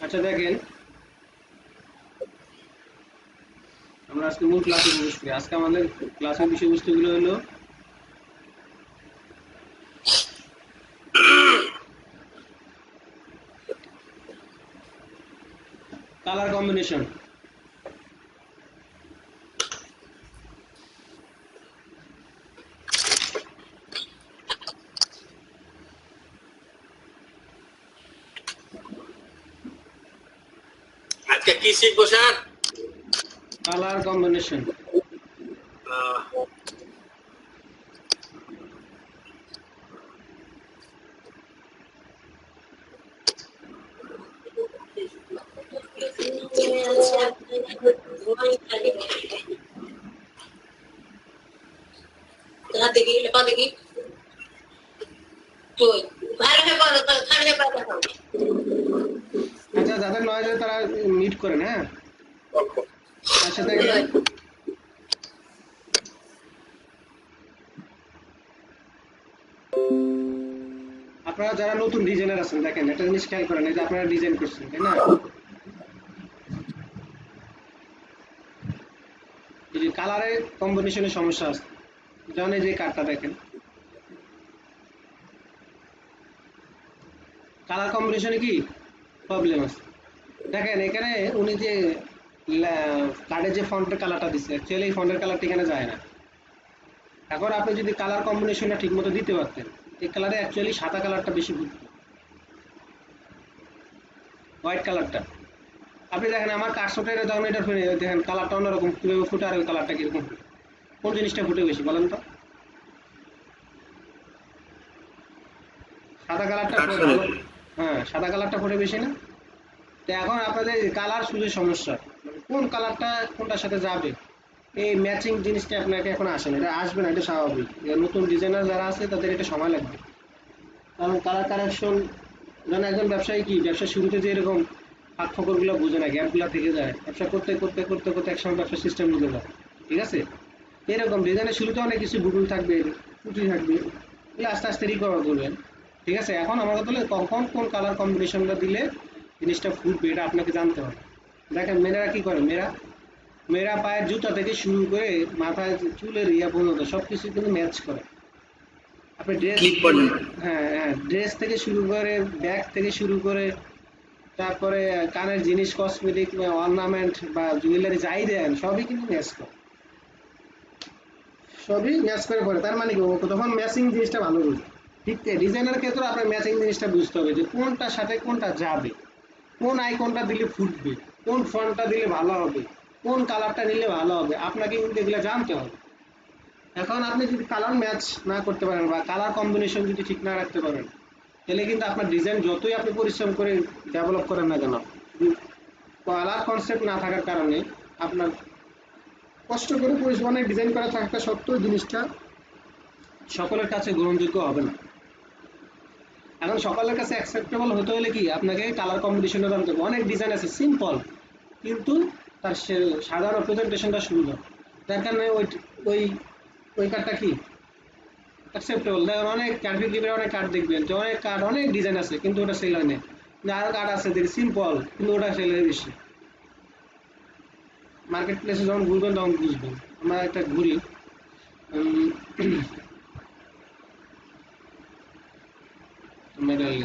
আচ্ছা দেখেন, আমরা আজকে মূল ক্লাসে প্রবেশ করি। আজকে আমাদের ক্লাসের বিষয়বস্তুগুলো হলো কালার কম্বিনেশন। আজকে কি শিখবো স্যার? Colour combination. দেখি আচ্ছা, যাদের নয় যায় তারা মিট করেন, হ্যাঁ। আচ্ছা দেখেন, আপনারা যারা নতুন ডিজাইনার আছেন, দেখেন একটা জিনিস খেয়াল করেন, এই যে আপনারা ডিজাইন করছেন, তাই না? এই যে কালারের কম্বিনেশনের সমস্যা আছে। যেমন এই যে কার্ডটা দেখেন, কালার কম্বিনেশনে কি প্রবলেম আছে। দেখেন এখানে উনি যে কার্ডের যে ফন্টের কালারটা দিচ্ছে, অ্যাকচুয়ালি এই ফন্টের কালারটা এখানে যায় না। এখন আপনি যদি কালার কম্বিনেশনটা ঠিক মতো দিতে পারতেন, এই কালারে অ্যাকচুয়ালি সাদা কালারটা বেশি ফুটবে, হোয়াইট কালারটা। আপনি দেখেন আমার কার্সোটের যখন এটা দেখেন কালারটা অন্যরকম কীভাবে ফুটে, আর ওই কালারটা কীরকম ফুটে, কোন জিনিসটা ফুটে বেশি বলেন তো? সাদা কালারটা ভালো। হ্যাঁ, সাদা কালারটা ফুটে বেশি না? তো এখন আপনাদের কালার শুধু সমস্যা, মানে কোন কালারটা কোনটার সাথে যাবে, এই ম্যাচিং জিনিসটা আপনাকে এখন আসে না, এটা আসবে না, এটা স্বাভাবিক। নতুন ডিজাইনার যারা আছে তাদের এটা সময় লাগবে, কারণ কালার কারেকশন, যেন একজন ব্যবসায়ী কি ব্যবসা শুরুতে যে এরকম ফাঁক ফকরগুলো বুঝে না, গ্যাপগুলো থেকে যায়, ব্যবসা করতে করতে করতে করতে একসময় ব্যবসা সিস্টেম বুঝে যায়, ঠিক আছে? এরকম ডিজাইনের শুরুতে অনেক কিছু ভুল থাকবে, ত্রুটি থাকবে, এগুলো আস্তে আস্তে রিকভার করবেন, ঠিক আছে? এখন আমার কথা হলো কখন কোন কালার কম্বিনেশনটা দিলে জিনিসটা ফুটবে, এটা আপনাকে জানতে হবে। দেখেন মেয়েরা কি করে, মেয়েরা মেয়েরা পায়ের জুতা থেকে শুরু করে মাথায় চুলের ইয়া পর্যন্ত সবকিছু কিন্তু ম্যাচ করে। আপনি ড্রেস, ক্লিক পর্যন্ত হ্যাঁ হ্যাঁ, ড্রেস থেকে শুরু করে, ব্যাগ থেকে শুরু করে, তারপরে কানের জিনিস, কসমেটিক, অর্নামেন্ট বা জুয়েলারি যাই দেন সবই কিন্তু ম্যাচ করে, সবই ম্যাচ করে পড়ে। তার মানে কি ও তখন ম্যাচিং জিনিসটা ভালো বুঝে। ঠিক ডিজাইনের ক্ষেত্রে আপনার ম্যাচিং জিনিসটা বুঝতে হবে যে কোনটার সাথে কোনটা যাবে, কোন আইকনটা দিলে ফুটবে, কোন ফন্টটা দিলে ভালো হবে, কোন কালারটা নিলে ভালো হবে, আপনাকে কিন্তু এগুলো জানতে হবে। এখন আপনি যদি কালার ম্যাচ না করতে পারেন বা কালার কম্বিনেশন যদি ঠিক না রাখতে পারেন, তাহলে কিন্তু আপনার ডিজাইন যতই আপনি পরিশ্রম করে ডেভেলপ করেন না কেন, কালার কনসেপ্ট না থাকার কারণে আপনার কষ্ট করে অনেক ডিজাইন করা থাকা সত্ত্বেও জিনিসটা সকলের কাছে গ্রহণযোগ্য হবে না। এখন সকলের কাছে অ্যাকসেপ্টেবল হতে হলে কি আপনাকে কালার কম্বিনেশনটা জানতে হবে। অনেক ডিজাইন আছে সিম্পল, কিন্তু তার সাধারণ প্রেজেন্টেশনটা সুন্দর, যার কারণে ওই ওই ওই কার্ডটা কি অ্যাকসেপ্টেবল। দেখেন অনেক ক্যাডফি ক্লিপের অনেক কার্ড দেখবেন যে অনেক কার্ড অনেক ডিজাইন আছে কিন্তু ওটা সেল হয় না। আরো কার্ড আছে দেখি সিম্পল কিন্তু ওটা সেল হয় বেশি। মার্কেট প্লেসে যখন ঘুরবেন তখন বুঝবেন। আমরা একটা ঘুরি, মেডেল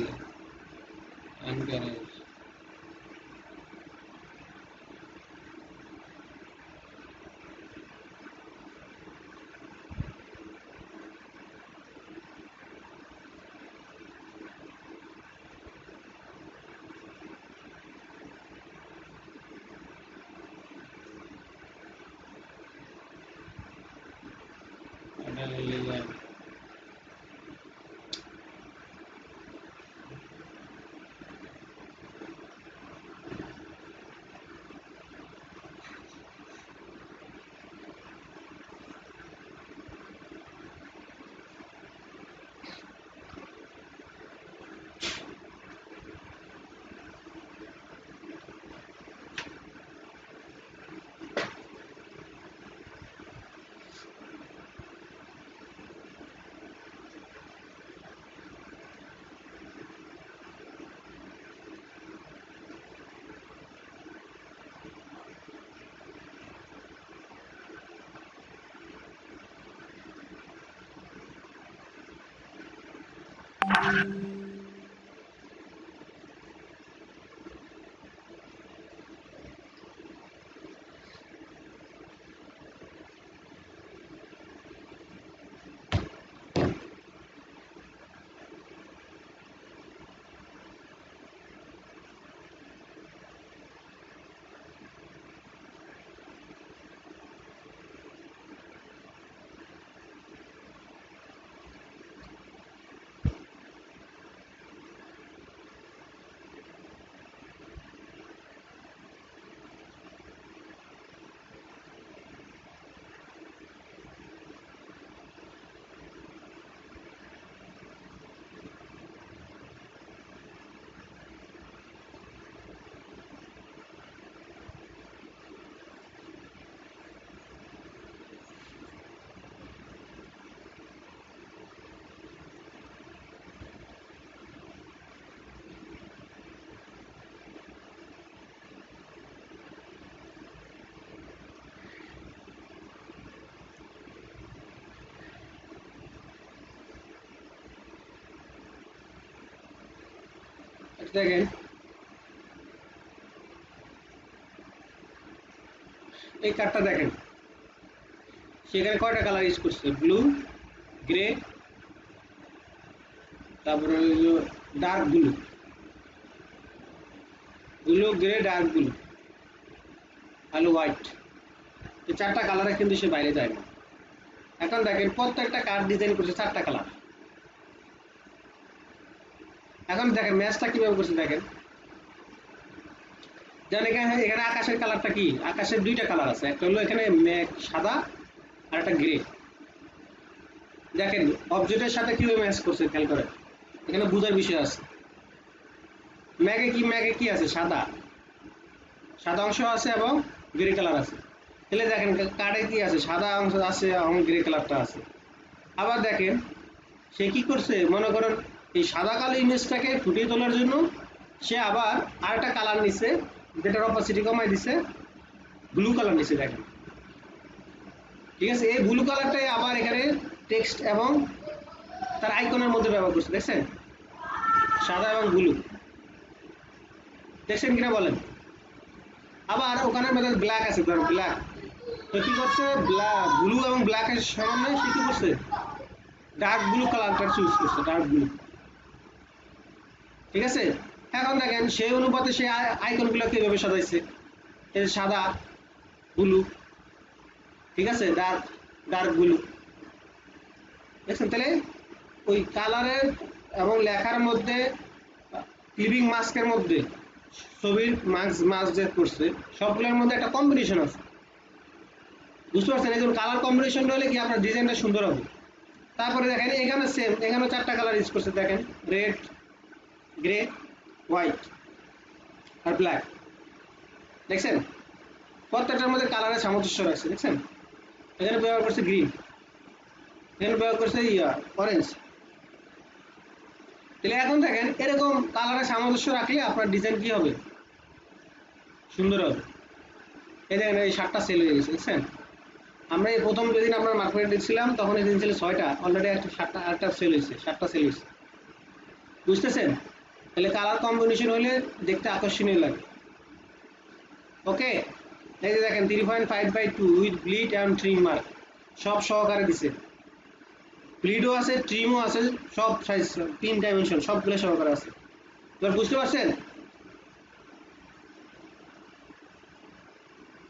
দেখেন এই কার্ডটা দেখেন, সেখানে কয়টা কালার ইউজ করছে, ব্লু, গ্রে, তারপরে dark blue, blue, grey, dark blue আর হোয়াইট, এই চারটা কালারে কিন্তু সে বাইরে যায় না। এখন দেখেন প্রত্যেকটা কার্ড ডিজাইন করছে চারটা কালার। এখন দেখেন ম্যাচটা কিভাবে করছে দেখেন, যেমন এখানে আকাশের কালারটা কি, আকাশের দুইটা কালার আছে, একটা হলো এখানে সাদা আর একটা গ্রে। দেখেন অবজেক্টের সাথে কিভাবে ম্যাচ করছে খেয়াল করে, এখানে বোঝার বিষয় আছে। ম্যাগে কি আছে, সাদা অংশ আছে এবং গ্রে কালার আছে। তাহলে দেখেন কার্ডে কি আছে, সাদা অংশ আছে এবং গ্রে কালারটা আছে। আবার দেখেন সে কি করছে, মনে করেন এই সাদা কালো ইমেজটাকে ফুটিয়ে তোলার জন্য সে আবার আরেকটা কালার নিছে, যেটার অপাসিটি কমাই দিছে, ব্লু কালার নিছে। দেখেন ঠিক আছে, এই ব্লু কালারটাই আবার এখানে টেক্সট এবং তার আইকনের মধ্যে ব্যবহার করছে। দেখছেন সাদা এবং ব্লু, দেখছেন কিনা বলেন। আবার ওখানে মধ্যে ব্ল্যাক আছে, ধরুন ব্ল্যাক, তো কি করছে, ব্লু এবং ব্ল্যাকের সমন্বয়ে সে কি করছে, ডার্ক ব্লু কালারটা চুজ করছে, ডার্ক ব্লু। ঠিক আছে, এখন দেখেন সেই অনুপাতে সে আইকনগুলো কিভাবে সাজাইছে, সাদা ব্লু, ঠিক আছে, ডার্ক ব্লু। দেখছেন, তাহলে ওই কালারের এবং লেখার মধ্যে ক্লিপিং মাস্কের মধ্যে ছবির মাস্ক যে করছে সবগুলোর মধ্যে একটা কম্বিনেশন আছে, বুঝতে পারছেন। এই কালার কম্বিনেশন হলে কি আপনার ডিজাইনটা সুন্দর হবে। তারপরে দেখেন এখানে সেম, এখানে চারটা কালার ইউজ করছে, দেখেন রেড, গ্রে, হোয়াইট আর ব্ল্যাক। দেখছেন প্রত্যেকটার মধ্যে কালারের সামঞ্জস্য রাখছে। দেখছেন এখানে ব্যবহার করছে গ্রিন, এখানে ব্যবহার করছে অরেঞ্জ। তাহলে এখন দেখেন এরকম কালারের সামঞ্জস্য রাখলে আপনার ডিজাইন কি হবে, সুন্দর হবে। এই দেখেন এই 7টা সেল হয়ে গেছে। দেখছেন আমরা এই প্রথম যেদিন আমরা মার্কেটে দিচ্ছিলাম তখন এই দিন ছিল 6টা, অলরেডি একটা 7টা আরেকটা সেল হয়েছে, 7টা সেল হয়েছে, বুঝতেছেন। তাহলে কালার কম্বিনেশন হলে দেখতে আকর্ষণীয় লাগে। ওকে, এই যে দেখেন 3.5/2 with bleed and trim mark সব সহকারে দিছে, ব্লিডও আছে, ট্রিমও আছে, সব সাইজ 3 ডাইমেনশন সবগুলো সহকারে আছে। এবার বুঝতে পারছেন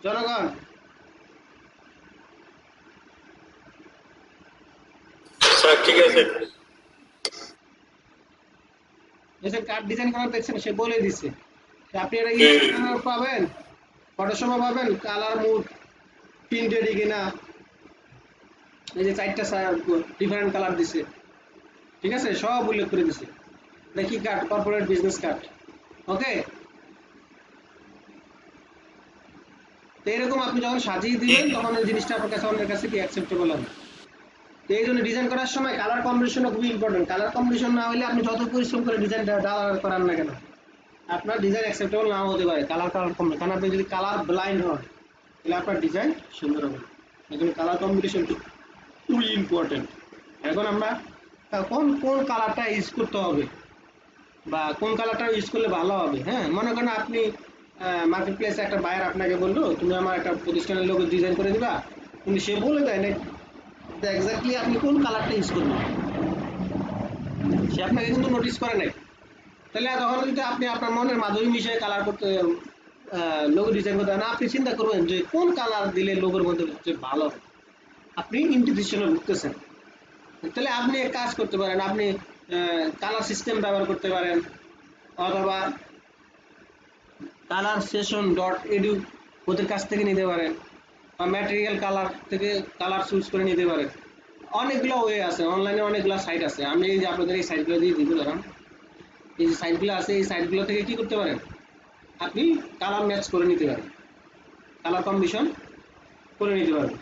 জনগণ? স্যার ঠিক আছে। দেখছেন কার্ড ডিজাইন করার, দেখছেন সে বলে দিছে আপনি এটা ইউজ পাবেন, ফটোশপে পাবেন, কালার মুড প্রিন্টেড কিনা, এই যে 4টা ডিফারেন্ট কালার দিছে, ঠিক আছে, সব উল্লেখ করে দিছে। দেখি কার্ড, কর্পোরেট বিজনেস কার্ড। ওকে, তো এরকম আপনি যখন সাজিয়ে দিবেন তখন এই জিনিসটা আপনার কাছে, অন্যের কাছে কি অ্যাকসেপ্টেবল হবে। তো এই জন্য ডিজাইন করার সময় কালার কম্বিনেশনটা খুবই ইম্পর্টেন্ট। কালার কম্বিনেশন না হলে আপনি যত পরিশ্রম করে ডিজাইনটা করান না কেন, আপনার ডিজাইন অ্যাকসেপ্টেবল নাও হতে পারে। কালার কম, কারণ আপনি যদি কালার ব্লাইন্ড হন তাহলে আপনার ডিজাইন সুন্দর হবে। এই জন্য কালার কম্বিনেশন খুবই ইম্পর্টেন্ট। এখন আমরা কোন কোন কালারটা ইউজ করতে হবে বা কোন কালারটা ইউজ করলে ভালো হবে। হ্যাঁ, মনে করেন আপনি মার্কেট প্লেসে একটা বায়ার আপনাকে বললো তুমি আমার একটা প্রতিষ্ঠানের লোগো ডিজাইন করে দিবা, কিন্তু সে বলে দেয় না এক্স্যাক্টলি আপনি কোন কালারটা ইউজ করবেন, সে আপনাকে কিন্তু নোটিস করে নাই। তাহলে তখন যদি আপনি আপনার মনের মাধুরী মিশিয়ে কালার করতে লোগো ডিজাইন করতে হয় না, আপনি চিন্তা করবেন যে কোন কালার দিলে লোগোর মধ্যে সবচেয়ে ভালো হবে। আপনি ইনডিসিশনে ভুগতেছেন। তাহলে আপনি এক কাজ করতে পারেন, আপনি কালার সিস্টেম ব্যবহার করতে পারেন, অথবা কালার সেশন ডট এডু ওদের কাছ থেকে নিতে পারেন, বা ম্যাটেরিয়াল কালার থেকে কালার চুজ করে নিতে পারেন। অনেকগুলো ওয়ে আছে, অনলাইনে অনেকগুলো সাইট আছে। আমি এই যে আপনাদের এই সাইটগুলো দিয়ে দিব, ধরান এই যে সাইটগুলো আছে, এই সাইটগুলো থেকে কি করতে পারেন, আপনি কালার ম্যাচ করে নিতে পারেন, কালার কম্বিনেশন করে নিতে পারেন।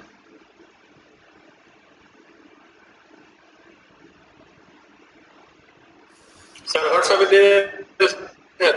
স্যার হোয়াটসঅ্যাপে দিয়ে হ্যাঁ।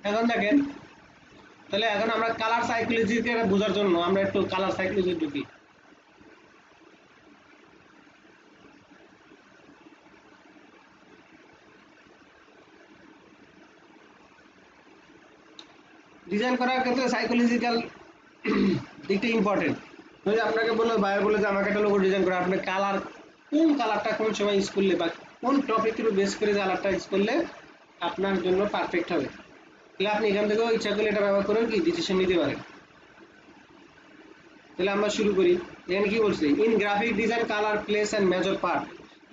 এখন দেখেন, তাহলে এখন আমরা কালার সাইকোলজিকে বোঝার জন্য আমরা একটু কালার সাইকোলজি ঢুকি। ডিজাইন করার ক্ষেত্রে সাইকোলজিক্যাল দিকটা ইম্পর্টেন্ট। যদি আপনাকে বললো বায়ার বলে যে আমাকে একটা লোগো ডিজাইন করে, আপনি কালার কোন কালারটা কোন সময় ইউজ করলে বা কোন টপিকের উপর বেস করে কালারটা ইউজ করলে আপনার জন্য পারফেক্ট হবে, তাহলে আপনি এখান থেকেও ইচ্ছা করলে এটা ব্যবহার করে কি ডিসিশন নিতে পারেন। তাহলে আমরা শুরু করি। এখানে কি বলছি, in graphic design colour place and major part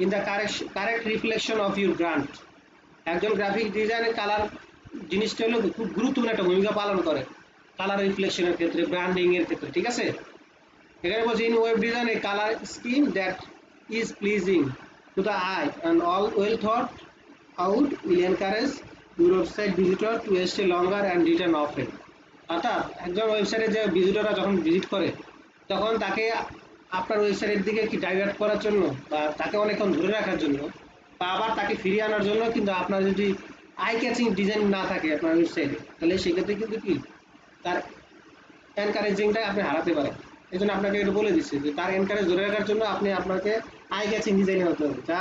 in the correct reflection of your brand. একজন গ্রাফিক ডিজাইনের কালার জিনিসটা হলো খুব গুরুত্বপূর্ণ একটা ভূমিকা পালন করে কালার রিফ্লেকশনের ক্ষেত্রে, ব্র্যান্ডিং এর ক্ষেত্রে, ঠিক আছে। এখানে বলছে in web design A colour scheme that is pleasing to the I and all well thought out will encourage your website visitor to stay longer and return often. অর্থাৎ একজন ওয়েবসাইটে যে ভিজিটররা যখন ভিজিট করে তখন তাকে আপনার ওয়েবসাইটের দিকে কি ডাইভার্ট করার জন্য বা তাকে অনেকক্ষণ ধরে রাখার জন্য বা আবার তাকে ফিরিয়ে আনার জন্য, কিন্তু আপনার যদি আই ক্যাচিং ডিজাইন না থাকে আপনার ওয়েবসাইটে, তাহলে সেক্ষেত্রে কিন্তু কি তার এনকারেজিংটা আপনি হারাতে পারেন। এই জন্য আপনাকে এটা বলে দিচ্ছে যে তার এনকারেজ ধরে রাখার জন্য আপনাকে আই ক্যাচিং ডিজাইন হতে হবে, যা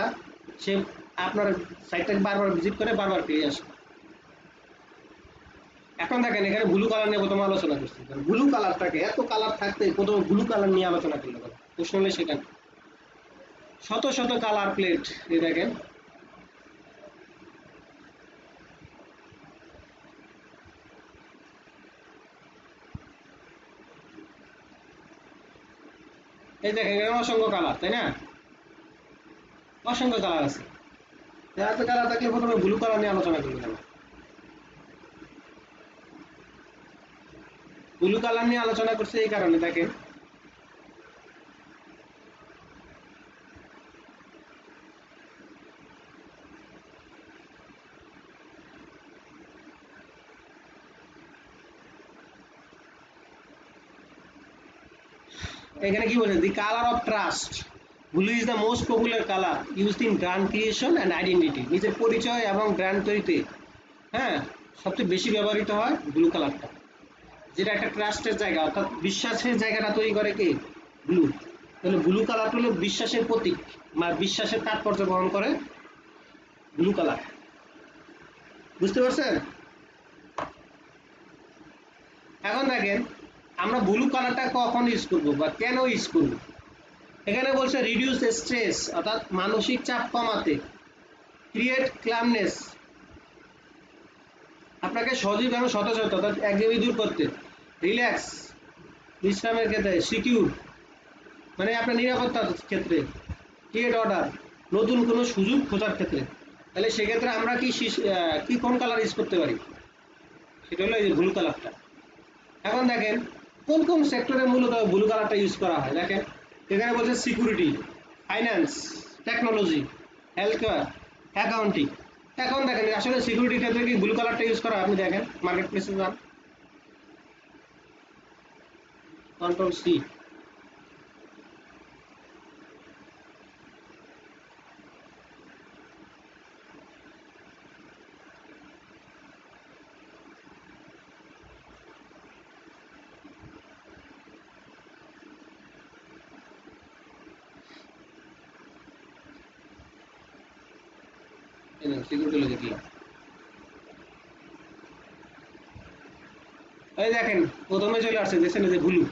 সে আপনার সাইটটাকে বারবার ভিজিট করে বারবার ফিরে আসে। এখন দেখেন এখানে ব্লু কালার নিয়ে প্রথমে আলোচনা করছি, ব্লু কালারটাকে এত কালার থাকতে প্রথমে ব্লু কালার নিয়ে আলোচনা করলে প্রশ্ন হলে সেখানে শত শত কালার প্লেট। এই দেখেন এই দেখেন এখানে অসংখ্য কালার, তাই না, অসংখ্য কালার আছে। এত কালার থাকলে প্রথমে ব্লু কালার নিয়ে আলোচনা করবে কেন? ব্লু কালার নিয়ে আলোচনা করছে এই কারণে, দেখেন এখানে কি বলছে, the colour of trust, blue is the most popular colour used in brand creation and identity. নিজের পরিচয় এবং ব্র্যান্ড তৈরিতে হ্যাঁ সবচেয়ে বেশি ব্যবহৃত হয় ব্লু কালারটা, যেটা একটা ট্রাস্টের জায়গা, অর্থাৎ বিশ্বাসের জায়গাটা তৈরি করে কে, ব্লু। তাহলে ব্লু কালারটা হলো বিশ্বাসের প্রতীক বা বিশ্বাসের তাৎপর্য বহন করে ব্লু কালার। বুঝতে পারছেন? এখন দেখেন আমরা ব্লু কালারটা কখন ইউজ করবো বা কেন ইউজ করবো। এখানে বলছে রিডিউস স্ট্রেস, অর্থাৎ মানসিক চাপ কমাতে, ক্রিয়েট ক্লামনেস, আপনাকে সজীব এবং সতেজ হতে অর্থাৎ একঘেয়েমি দূর করতে, রিল্যাক্স বিশ্রামের ক্ষেত্রে, সিকিউর মানে আপনার নিরাপত্তার ক্ষেত্রে, ক্রিয়েট অর্ডার নতুন কোনো সুযোগ খোঁজার ক্ষেত্রে, তাহলে সেক্ষেত্রে আমরা কি কোন কালার ইউজ করতে পারি, সেটা হলো এই যে ব্লু কালারটা। এখন দেখেন কোন কোন সেক্টরে মূলত ব্লু কালারটা ইউজ করা হয়। দেখেন এখানে বলছে security, finance, technology, health care, accounting. এখন দেখেন আসলে সিকিউরিটি ক্ষেত্রে কি ব্লু কালারটা ইউজ করা হয়? আপনি দেখেন মার্কেট প্লেসে যান, কন্ট্রোল সি, সিকিউরিটি লিখে দিলাম। এই দেখেন প্রথমে চলে আসছে, দেখছেন যে ব্লু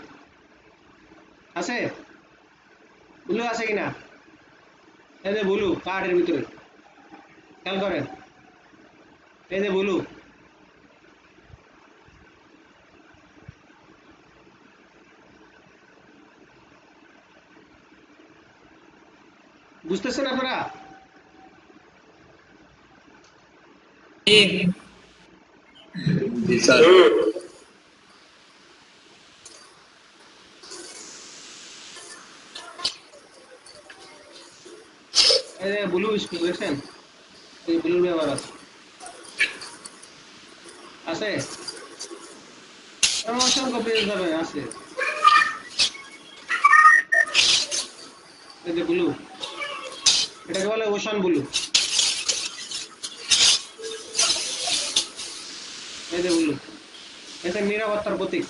আছে, ব্লু আছে কিনা, এই যে ব্লু কার্ডের ভিতরে খেয়াল করেন, এই যে ব্লু। বুঝতেছেন আপনারা? जी सर। এই যে ব্লু স্কুল দেখছেন, এই ব্লুর ব্যবহার আছে আছে অসংখ্য পেজ যাবে আছে। এই যে ব্লু, এটাকে বলে ওশান ব্লু। এই যে ব্লু, এটা নিরাপত্তার প্রতীক।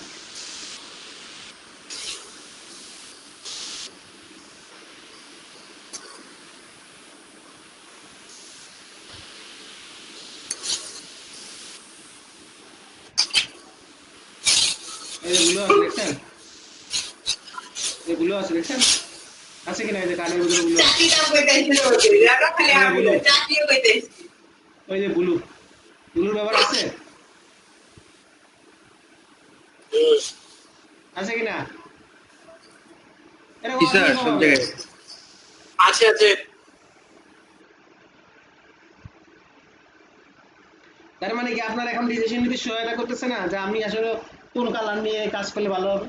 এই যে ব্লু আছে দেখছেন, এই ব্লু আছে দেখছেন, আছে কিনা এই যে কার্ডের ভিতরে ব্লু আছে, ওই যে ব্লু, ব্লুর ব্যবহার আছে আছে কিনা? এটা जी सर सब जगह আছে আছে। তার মানে কি আপনার এখন ডিসিশন নিতে সহায়তা করতেছে না যে আমি আসলে কোন কালার নিয়ে কাজ করলে ভালো হবে?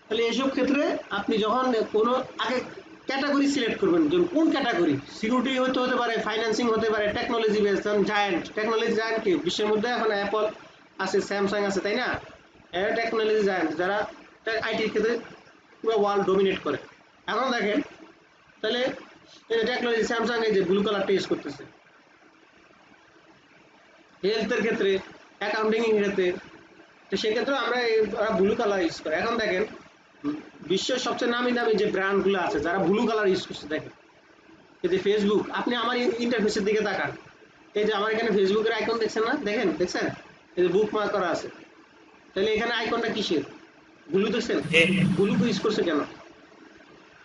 তাহলে এসব ক্ষেত্রে আপনি যখন কোনো আগে ক্যাটাগরি সিলেক্ট করবেন, যে কোন ক্যাটাগরি, সিকিউরিটি হতে পারে, ফাইন্যান্সিং হতে পারে, technology based, giant technology giant কি বিশ্বের মধ্যে এখন অ্যাপল আছে, স্যামসাং আছে, তাই না? এরা টেকনোলজি জায়ান্ট, যারা আইটির ক্ষেত্রে পুরো ওয়ার্ল্ড ডোমিনেট করে। এখন দেখেন তাহলে টেকনোলজি স্যামসাং এই যে ব্লু কালারটা ইউজ করতেছে, হেলথের ক্ষেত্রে, অ্যাকাউন্টিং এর ক্ষেত্রে, তো সেক্ষেত্রে আমরা ব্লু কালার ইউজ করি। এখন দেখেন বিশ্বের সবচেয়ে নামি দামি যে ব্র্যান্ডগুলো আছে যারা ব্লু কালার ইউজ করছে, দেখেন এই যে ফেসবুক, আপনি আমার ইন্টারফেসের দিকে তাকান, এই যে আমার এখানে ফেসবুকের আইকন দেখছেন না, দেখেন দেখছেন এই যে বুক মার্ক করা আছে, তাহলে এখানে আইকনটা কিসের? ব্লু দেখছেন? ব্লু ইউজ করছে কেন?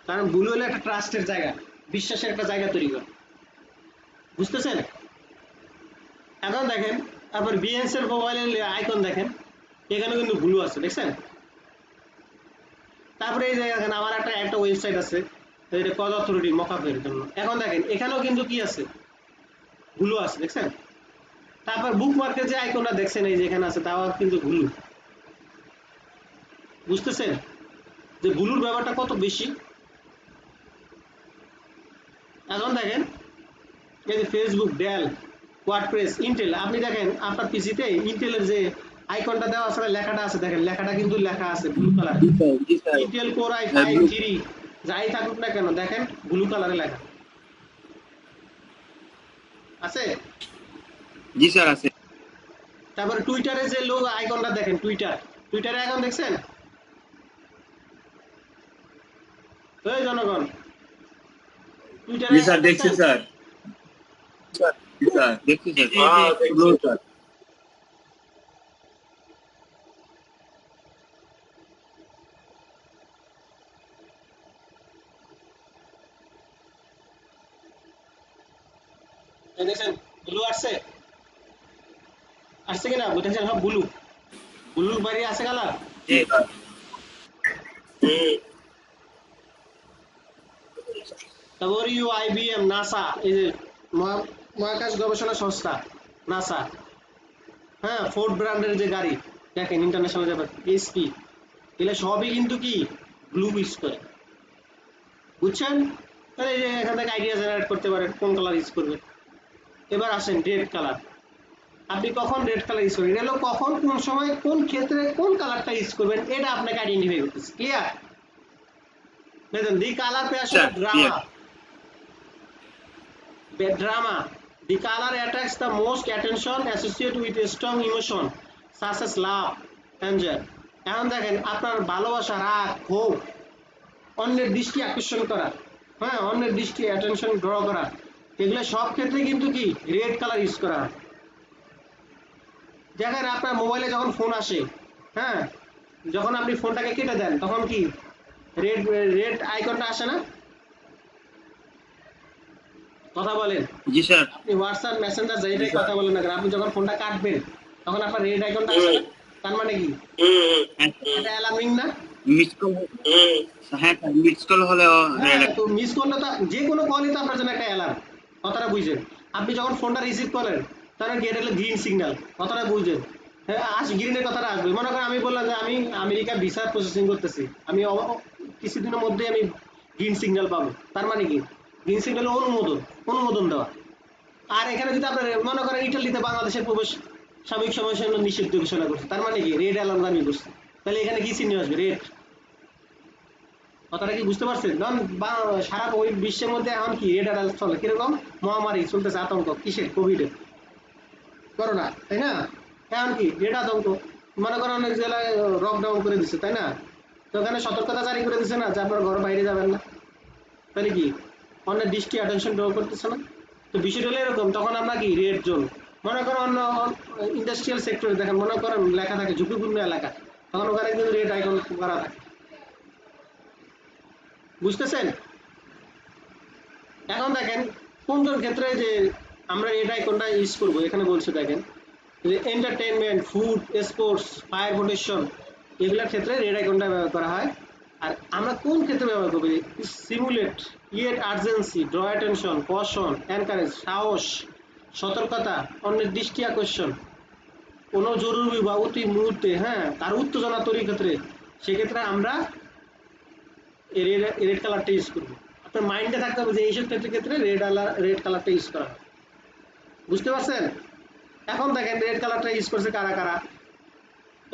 কারণ ব্লু হলো একটা ট্রাস্টের জায়গা, বিশ্বাসের একটা জায়গা তৈরি করে। বুঝতেছেন? এখন দেখেন তারপর বিএনএস এর মোবাইলের আইকন দেখেন, এখানে কিন্তু ব্লু আছে দেখছেন। তারপরে এই যে দেখেন আমার একটা ওয়েবসাইট আছে, এটা কজ অথরিটি মকআপের জন্য। এখন দেখেন এখানেও কিন্তু কি আছে, ব্লু আছে দেখছেন। তারপর বুক মার্কের যে আইকনটা দেখছেন এই যে এখানে আছে, তাও কিন্তু ব্লু। বুঝতেছেন যে ব্লুর ব্যাপারটা কত বেশি? এখন দেখেন এই যে ফেসবুক, ডেল, ওয়ার্ডপ্রেস, ইন্টেল, আপনি দেখেন আপনার পিসিতে ইন্টেলের যে আইকনটা দেওয়া আছে, লেখাটা আছে, দেখেন লেখাটা কিন্তু লেখা আছে ব্লু কালার, जी सर जी सर ইন্টেল কোর i5 3 যাই থাকুক না কেন, দেখেন ব্লু কালারে লেখা আছে। जी सर আছে। তারপরে টুইটারে যে লোক আইকনটা দেখেন, টুইটারে আইকন দেখছেন? ওই জনগণ, টুইটারে जी আইকন सर দেখছি দেখছেন? স্যার। जी सर দেখছি স্যার। হ্যাঁ ব্লু দেখছি। স্যার। এই দেখছেন ব্লু আসছে, আসছে কিনা? দেখছেন সব ব্লু, ব্লুর বাইরে আছে কালার। जी सर তারপর IBM, নাসা, এই যে মহাকাশ গবেষণা সংস্থা নাসা, হ্যাঁ, ফোর্ড ব্র্যান্ডের যে গাড়ি দেখেন ইন্টারন্যাশনাল ব্যাপার, SP, এগুলো সবই কিন্তু কি ব্লু ইউজ করে, বুঝছেন? তাহলে এই যে এখান থেকে আইডিয়া জেনারেট করতে পারেন কোন কালার ইউজ করবে। এবার আসেন রেড কালার। আপনি কখন রেড কালার ইউজ করবেন, এটা হলো কখন, কোন সময়, কোন ক্ষেত্রে কোন কালারটা ইউজ করবেন, এটা আপনাকে আইডেন্টিফাই করতেছে। ক্লিয়ার? দেখেন, দি colour passion Sir, drama, clear. drama. The color attracts the most attention associated with a strong emotion such as love, anger. এখন দেখেন, আপনার ভালোবাসা, রাগ, ক্ষোভ, অন্যের দৃষ্টি আকর্ষণ করা, হ্যাঁ, অন্যের দৃষ্টি অ্যাটেনশন ড্র করা, এগুলো সব ক্ষেত্রে কিন্তু কি রেড কালার ইউজ করা হয়। দেখেন আপনার মোবাইলে যখন ফোন আসে, হ্যাঁ, যখন আপনি ফোনটাকে কেটে দেন তখন কি রেড রেড আইকনটা আসে না? কথা বলেন। जी सर। আপনি হোয়াটসঅ্যাপ মেসেঞ্জার যেটাই কথা বলেন না কেন, আপনি যখন ফোনটা কাটবেন তখন আপনার রেড আইকনটা আসে না? তার মানে কি এটা অ্যালার্মিং না? Miss call. হ্যাঁ স্যার, মিস কল হলেও হ্যাঁ, red। তো মিস করলে তো যে কোনো কলই তো আপনার জন্য একটা অ্যালার্ম, কথাটা বুঝেন। আপনি যখন ফোনটা রিসিভ করেন তখন কি এটা হলো গ্রিন সিগন্যাল, কথাটা বুঝেন। হ্যাঁ, গ্রিনের কথাটা আসবে। মনে করেন আমি বললাম যে আমি আমেরিকা ভিসা প্রসেসিং করতেছি, আমি কিছুদিনের মধ্যে আমি গ্রিন সিগন্যাল পাবো, তার মানে কি গ্রিন সিগন্যাল অনুমোদন দেওয়া। আর এখানে যদি আপনার মনে করেন ইটালিতে বাংলাদেশের প্রবেশ সাময়িক সময়ের জন্য নিষিদ্ধ ঘোষণা করছে, তার মানে কি রেড অ্যালার্ম দামি করছে, তাহলে এখানে কি চিহ্ন আসবে? রেড। কথাটা কি বুঝতে পারছেন? কারণ সারা বিশ্বের মধ্যে এখন কি রেড অ্যালার্ট চলে, কিরকম মহামারী চলতেছে, আতঙ্ক, কিসের? কোভিডের, করোনা, তাই না? এখন কি রেড আতঙ্ক, মনে করেন অনেক জেলায় লকডাউন করে দিচ্ছে, তাই না? তো ওখানে সতর্কতা জারি করে দিচ্ছে না যে আপনার ঘর বাইরে যাবেন না, তাহলে কি অন্যের দৃষ্টি অ্যাটেনশন ড্র করতেছে না? তো বিষয়টা হলো এরকম, তখন আমরা কি রেড জোন। মনে করেন অন্য ইন্ডাস্ট্রিয়াল সেক্টরে দেখেন, মনে করেন লেখা থাকে ঝুঁকিপূর্ণ এলাকা, তখন ওখানে কিন্তু রেড আইকন করা থাকে, বুঝতেছেন? এখন দেখেন কোন কোন ক্ষেত্রে যে আমরা রেড আইকনটা ইউজ করবো, এখানে বলছে দেখেন যে entertainment, food, sports, fire protection, এগুলোর ক্ষেত্রে রেড আইকনটা ব্যবহার করা হয়। আর আমরা কোন ক্ষেত্রে ব্যবহার করবো? Simulate, create urgency, draw attention, caution, encourage, সাহস, সতর্কতা, অন্যের দৃষ্টি আকর্ষণ, কোনো জরুরি বা অতি মুহূর্তে, হ্যাঁ, তার উত্তেজনা তৈরির ক্ষেত্রে, সেক্ষেত্রে আমরা রেড কালারটা ইউজ করবো। আপনার মাইন্ডে থাকতে হবে যে এইসব ক্ষেত্রে রেড কালারটা ইউজ করা হয়, বুঝতে পারছেন? এখন দেখেন রেড কালারটা ইউজ করছে কারা কারা।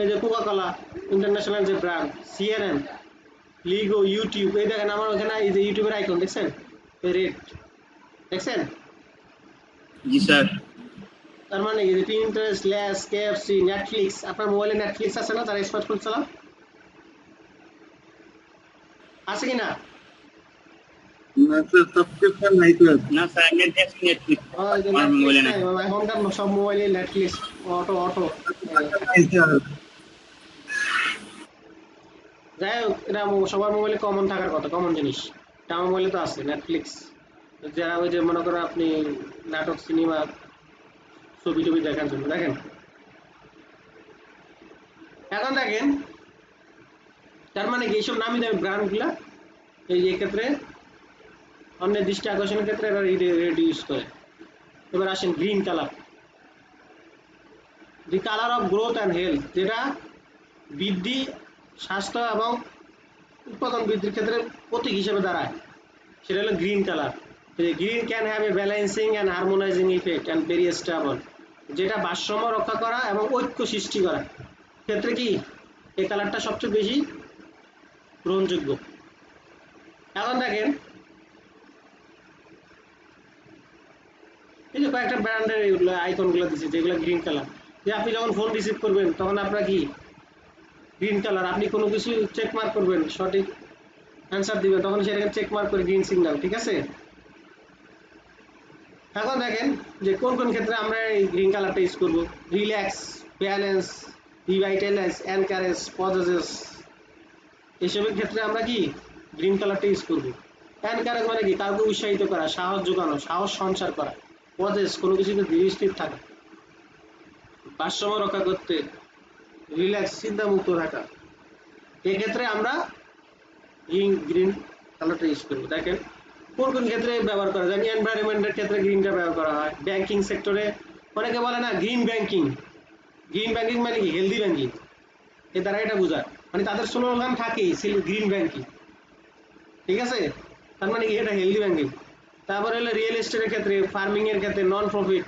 এই যে কোকা কোলা ইন্টারন্যাশনাল যে ব্র্যান্ড, CNN, লিগো, ইউটিউব, এই দেখেন আমার ওখানে এই যে ইউটিউবের আইকন দেখছেন, রেড, দেখছেন? जी सर। তার মানে এই যে পিন্টারেস্ট, ল্যাস, KFC, নেটফ্লিক্স, আপনার মোবাইলে নেটফ্লিক্স আছে না যারা স্মার্টফোন চালান? আছে কি না? না স্যার, সাবস্ক্রিপশন নাই তো। না স্যার, আমি দেখছি নেটফ্লিক্স। আমার মোবাইলে নাই। এখনকার সব মোবাইলে নেটফ্লিক্স অটো যাই হোক, এটা সবার মোবাইলে কমন থাকার কথা, কমন জিনিস। এটা আমার মোবাইলে তো আছে নেটফ্লিক্স, যারা ওই যে মনে করেন আপনি নাটক, সিনেমা, ছবি টবি দেখার জন্য দেখেন। এখন দেখেন তার মানে কি এইসব নামি দামি ব্র্যান্ডগুলা এই ক্ষেত্রে অন্যের দৃষ্টি আকর্ষণের ক্ষেত্রে এরা রেড ইউজ করে। এবার আসেন green colour, the colour of growth and health, যেটা বৃদ্ধি, স্বাস্থ্য এবং উৎপাদন বৃদ্ধির ক্ষেত্রে প্রতীক হিসেবে দাঁড়ায়, সেটা হলো green colour. Green can have a balancing and harmonising effect and very stable, যেটা ভারসাম্য রক্ষা করা এবং ঐক্য সৃষ্টি করা ক্ষেত্রে কি এই কালারটা সবচেয়ে বেশি গ্রহণযোগ্য। এখন দেখেন এই যে কয়েকটা ব্র্যান্ডের আইকনগুলো দিচ্ছে যেগুলো গ্রিন কালার, যে আপনি যখন ফোন রিসিভ করবেন তখন আপনার কি গ্রিন কালার, আপনি কোনো কিছু চেক মার্ক করবেন, সঠিক অ্যান্সার দিবেন, তখন সেটাকে চেক মার্ক করে গ্রিন সিগন্যাল, ঠিক আছে? এখন দেখেন যে কোন কোন ক্ষেত্রে আমরা এই গ্রিন কালারটা ইউজ করবো। Relax, balance, revitalise, encourage, pauses, এসবের ক্ষেত্রে আমরা কি গ্রিন কালারটা ইউজ করবো। এনকারেজ মানে কি কাউকে উৎসাহিত করা, সাহস যোগানো, সাহস সঞ্চার করা। পজেস কোনো কিছুতে ধীরস্থির থাকা, ভারসাম্য রক্ষা করতে। রিল্যাক্স চিন্তামুক্ত থাকা। এক্ষেত্রে আমরা গ্রিন কালারটা ইউজ করবো। দেখেন কোন কোন ক্ষেত্রে ব্যবহার করা যায়। এনভায়রনমেন্টের ক্ষেত্রে গ্রিনটা ব্যবহার করা হয়। ব্যাংকিং সেক্টরে অনেকে বলে না গ্রিন ব্যাংকিং, গ্রিন ব্যাংকিং মানে কি হেলদি ব্যাংকিং, এর দ্বারা এটা বোঝায়, মানে তাদের স্লোগান থাকেই গ্রিন ব্যাংকিং, ঠিক আছে, তার মানে কি এটা হেলদি ব্যাংকিং। তারপরে হলো রিয়েল এস্টেটের ক্ষেত্রে, ফার্মিং এর ক্ষেত্রে, নন প্রফিট,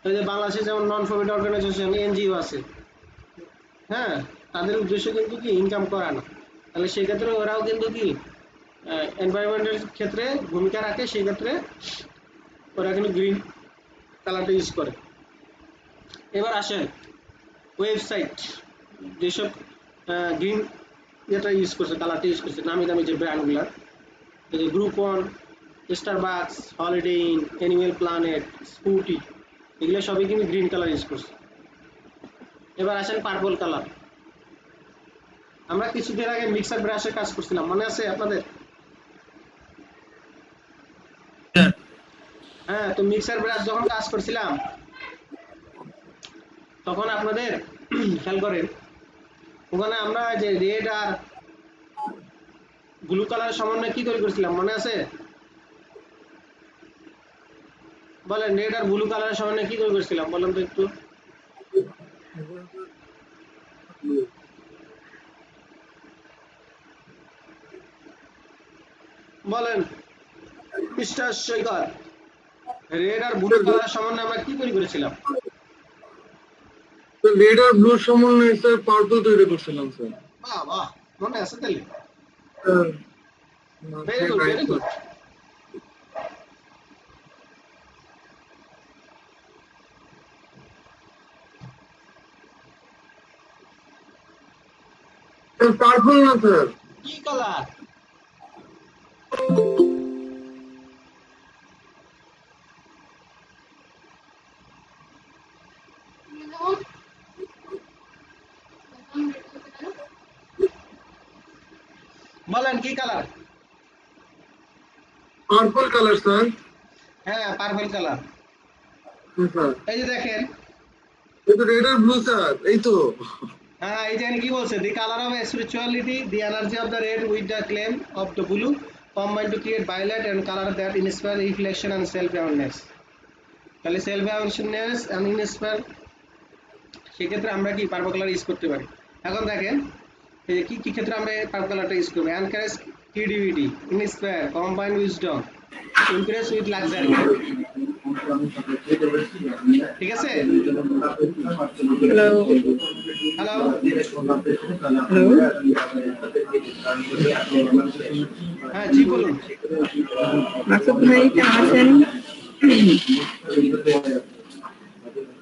ওই যে বাংলাদেশে যেমন নন প্রফিট অর্গানাইজেশন এনজিও আছে, হ্যাঁ, তাদের উদ্দেশ্য কিন্তু কি ইনকাম করা না, তাহলে সেই ক্ষেত্রে ওরাও কিন্তু কি এনভায়রনমেন্টের ক্ষেত্রে ভূমিকা রাখে, সেই ক্ষেত্রে ওরা কিন্তু গ্রিন কালারটা ইউজ করে। এবার আসেন ওয়েবসাইট যেসব গ্রিন যেটা ইউজ করছে, কালারটা ইউজ করছে, নামি দামি যে ব্র্যান্ডগুলো, এই যে Groupon, Starbucks, Holiday Inn, Animal Planet, Scooty, এগুলো সবই কিন্তু গ্রিন কালার ইউজ করছে। এবার আসেন পার্পল কালার। আমরা কিছুদিন আগে মিক্সার ব্রাশের কাজ করছিলাম, মনে আছে আপনাদের? হ্যাঁ, তো মিক্সার ব্রাশ যখন কাজ করছিলাম তখন আপনাদের খেয়াল করেন ওখানে আমরা যে রেড আর ব্লু কালার সমন্বয়ে কি তৈরি করছিলাম, মনে আছে? বলেন, রেড আর ব্লু কালারের সমন্বয়ে কি তৈরি করছিলাম বলেন তো একটু। বলেন মিস্টার সৈকত, রেড আর ব্লু কালারের সমন্বয়ে আমরা কি তৈরি করেছিলাম? রেড আর ব্লু সমন্বয়ে স্যার পার্পল তৈরি করছিলাম স্যার। বাহ বাহ, মনে আছে তাহলে? Very good, very good. Purple না স্যার, কি কালার? বলেন কি কালার? Purple colour sir. হ্যাঁ, পার্পল কালার। স্যার এই যে দেখেন, এই তো রেড আর ব্লু স্যার, এই তো। হ্যাঁ, এই যে কি বলছে, the colour of spirituality, the energy of the red with the claim of the blue combine to create violet and color that inspire reflection and self awareness। তাহলে সেলফ অ্যাওয়ারনেস and inspire, সেক্ষেত্রে আমরা কি purple colour use করতে পারি। এখন দেখেন এই যে কি কি ক্ষেত্রে আমরা পার্পল কালারটা ইউজ করবো। Encourage creativity, inspire, combine wisdom, Impress with luxury, ঠিক আছে? হ্যালো হ্যালো, হ্যালো, হ্যাঁ জি বলুন। মাসুদ ভাই কেমন আছেন?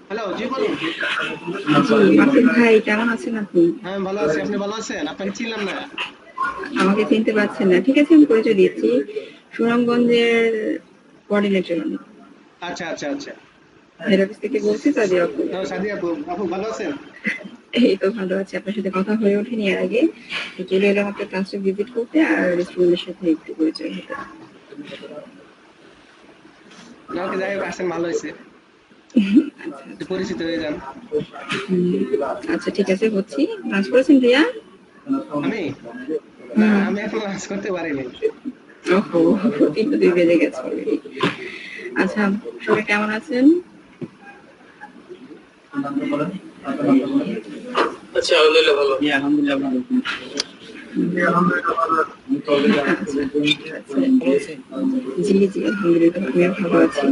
হ্যালো, জি বলুন। জি, মাসুদ ভাই কেমন আছেন আপনি? হ্যাঁ ভালো আছি, আপনি ভালো আছেন? আপনাকে ছিলাম না। আমাকে চিনতে পারছেন না? ঠিক আছে, আমি পরিচয় দিচ্ছি। সুনামগঞ্জের কোঅর্ডিনেটর আমি। আচ্ছা আচ্ছা আচ্ছা। হেড অফিস থেকে বলছি, সাদিয়া আপু। সাদিয়া আপু, আপু ভালো আছেন? এই তো ভালো আছি। আপনার সাথে কথা হয়ে ওঠেনি এর আগে, তো চলে এলাম আপনার ক্লাসে ভিজিট করতে আর স্টুডেন্টের সাথে একটু পরিচয় হতে। ওকে, যাই হোক, আসেন, ভালো হয়েছে, আচ্ছা পরিচিত হয়ে যান। আচ্ছা, ঠিক আছে, হচ্ছি। লাঞ্চ করেছেন রিয়া? আমি না, আমি এখন লাঞ্চ করতে পারিনি। ওহো, 3 বেজে গেছে already। আচ্ছা, সবাই কেমন আছেন? আচ্ছা, আলহামদুলিল্লাহ ভালো। আলহামদুলিল্লাহ ভালো। জি জি, আলহামদুলিল্লাহ আমিও ভালো আছি।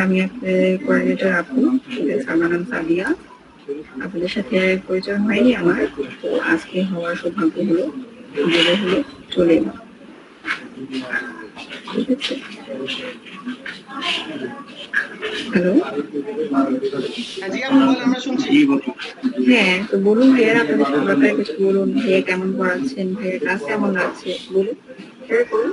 আমি আপনাদের কোঅর্ডিনেটর আপু, ঠিক আছে, আমার নাম সাদিয়া। আপনাদের সাথে পরিচয় হয়নি আমার, তো আজকে হওয়ার সৌভাগ্য হলো, চলে এলাম, ঠিক আছে। হ্যালো, হ্যাঁ জি আপু বলেন, আমরা শুনছি। হ্যাঁ, তো বলুন ভাইয়া, আপনাদের সব ব্যাপারে কিছু বলুন। ভাইয়া কেমন পড়াচ্ছেন, ভাইয়ের ক্লাস কেমন লাগছে, বলুন, শেয়ার করুন।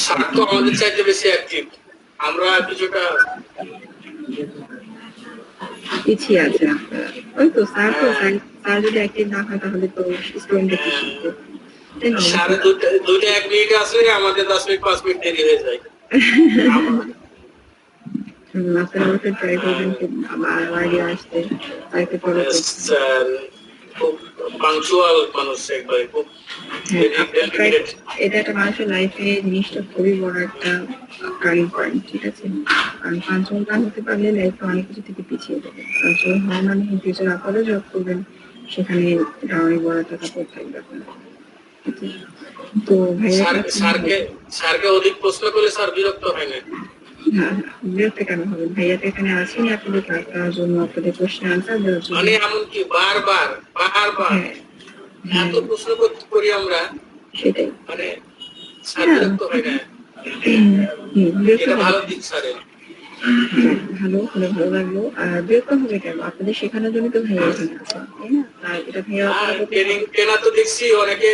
স্যার তো আমাদের চাইতে বেশি অ্যাক্টিভ, আমরা কিছুটা পিছিয়ে আছে আপনারা। ওই তো স্যার, স্যার যদি অ্যাক্টিভ না হয় তাহলে তো স্টুডেন্টরা কি শিখবে, তাই না? সাড়ে দুইটা 1 মিনিট আসলে আমাদের 10 মিনিট 5 মিনিট দেরি হয়ে যায়। আপনারা অবশ্যই ট্রাই করবেন খুব আইডিয়া আসতে আর একটু ফলো করতে। খুব পাংচুয়াল মানুষ, একবারে খুব এটা একটা মানুষের লাইফে জিনিসটা খুবই বড় একটা টার্নিং পয়েন্ট, ঠিক আছে? কারণ পাঁচজন না হতে পারলে লাইফে অনেক কিছু থেকে পিছিয়ে যাবে। পাঁচজন হওয়া মানে ফিউচার আপনারা জব করবেন, সেখানে এটা অনেক বড় একটা সাপোর্ট থাকবে আপনার। তো ভাইয়া স্যারকে অধিক প্রশ্ন করলে স্যার বিরক্ত হয় না? হ্যাঁ, বিরক্ত কেন হবেন? ভাইয়া তো এখানে আসেনি আপনাদের ক্লাস করার জন্য, আপনাদের কোশ্চেন আনসার দেওয়ার জন্য। মানে এমনকি বারবার এত প্রশ্ন করি আমরা, সেটাই মানে স্যার বিরক্ত হয় না? এটা ভালো দিক স্যারের। ভালো হলে ভালো লাগলো। আর বিরক্ত হবে কেন? আপনাদের শেখানোর জন্য তো ভাইয়া এখানে আছেন, তাই না? আর এটা ভাইয়া ট্রেনার তো দেখছি অনেকে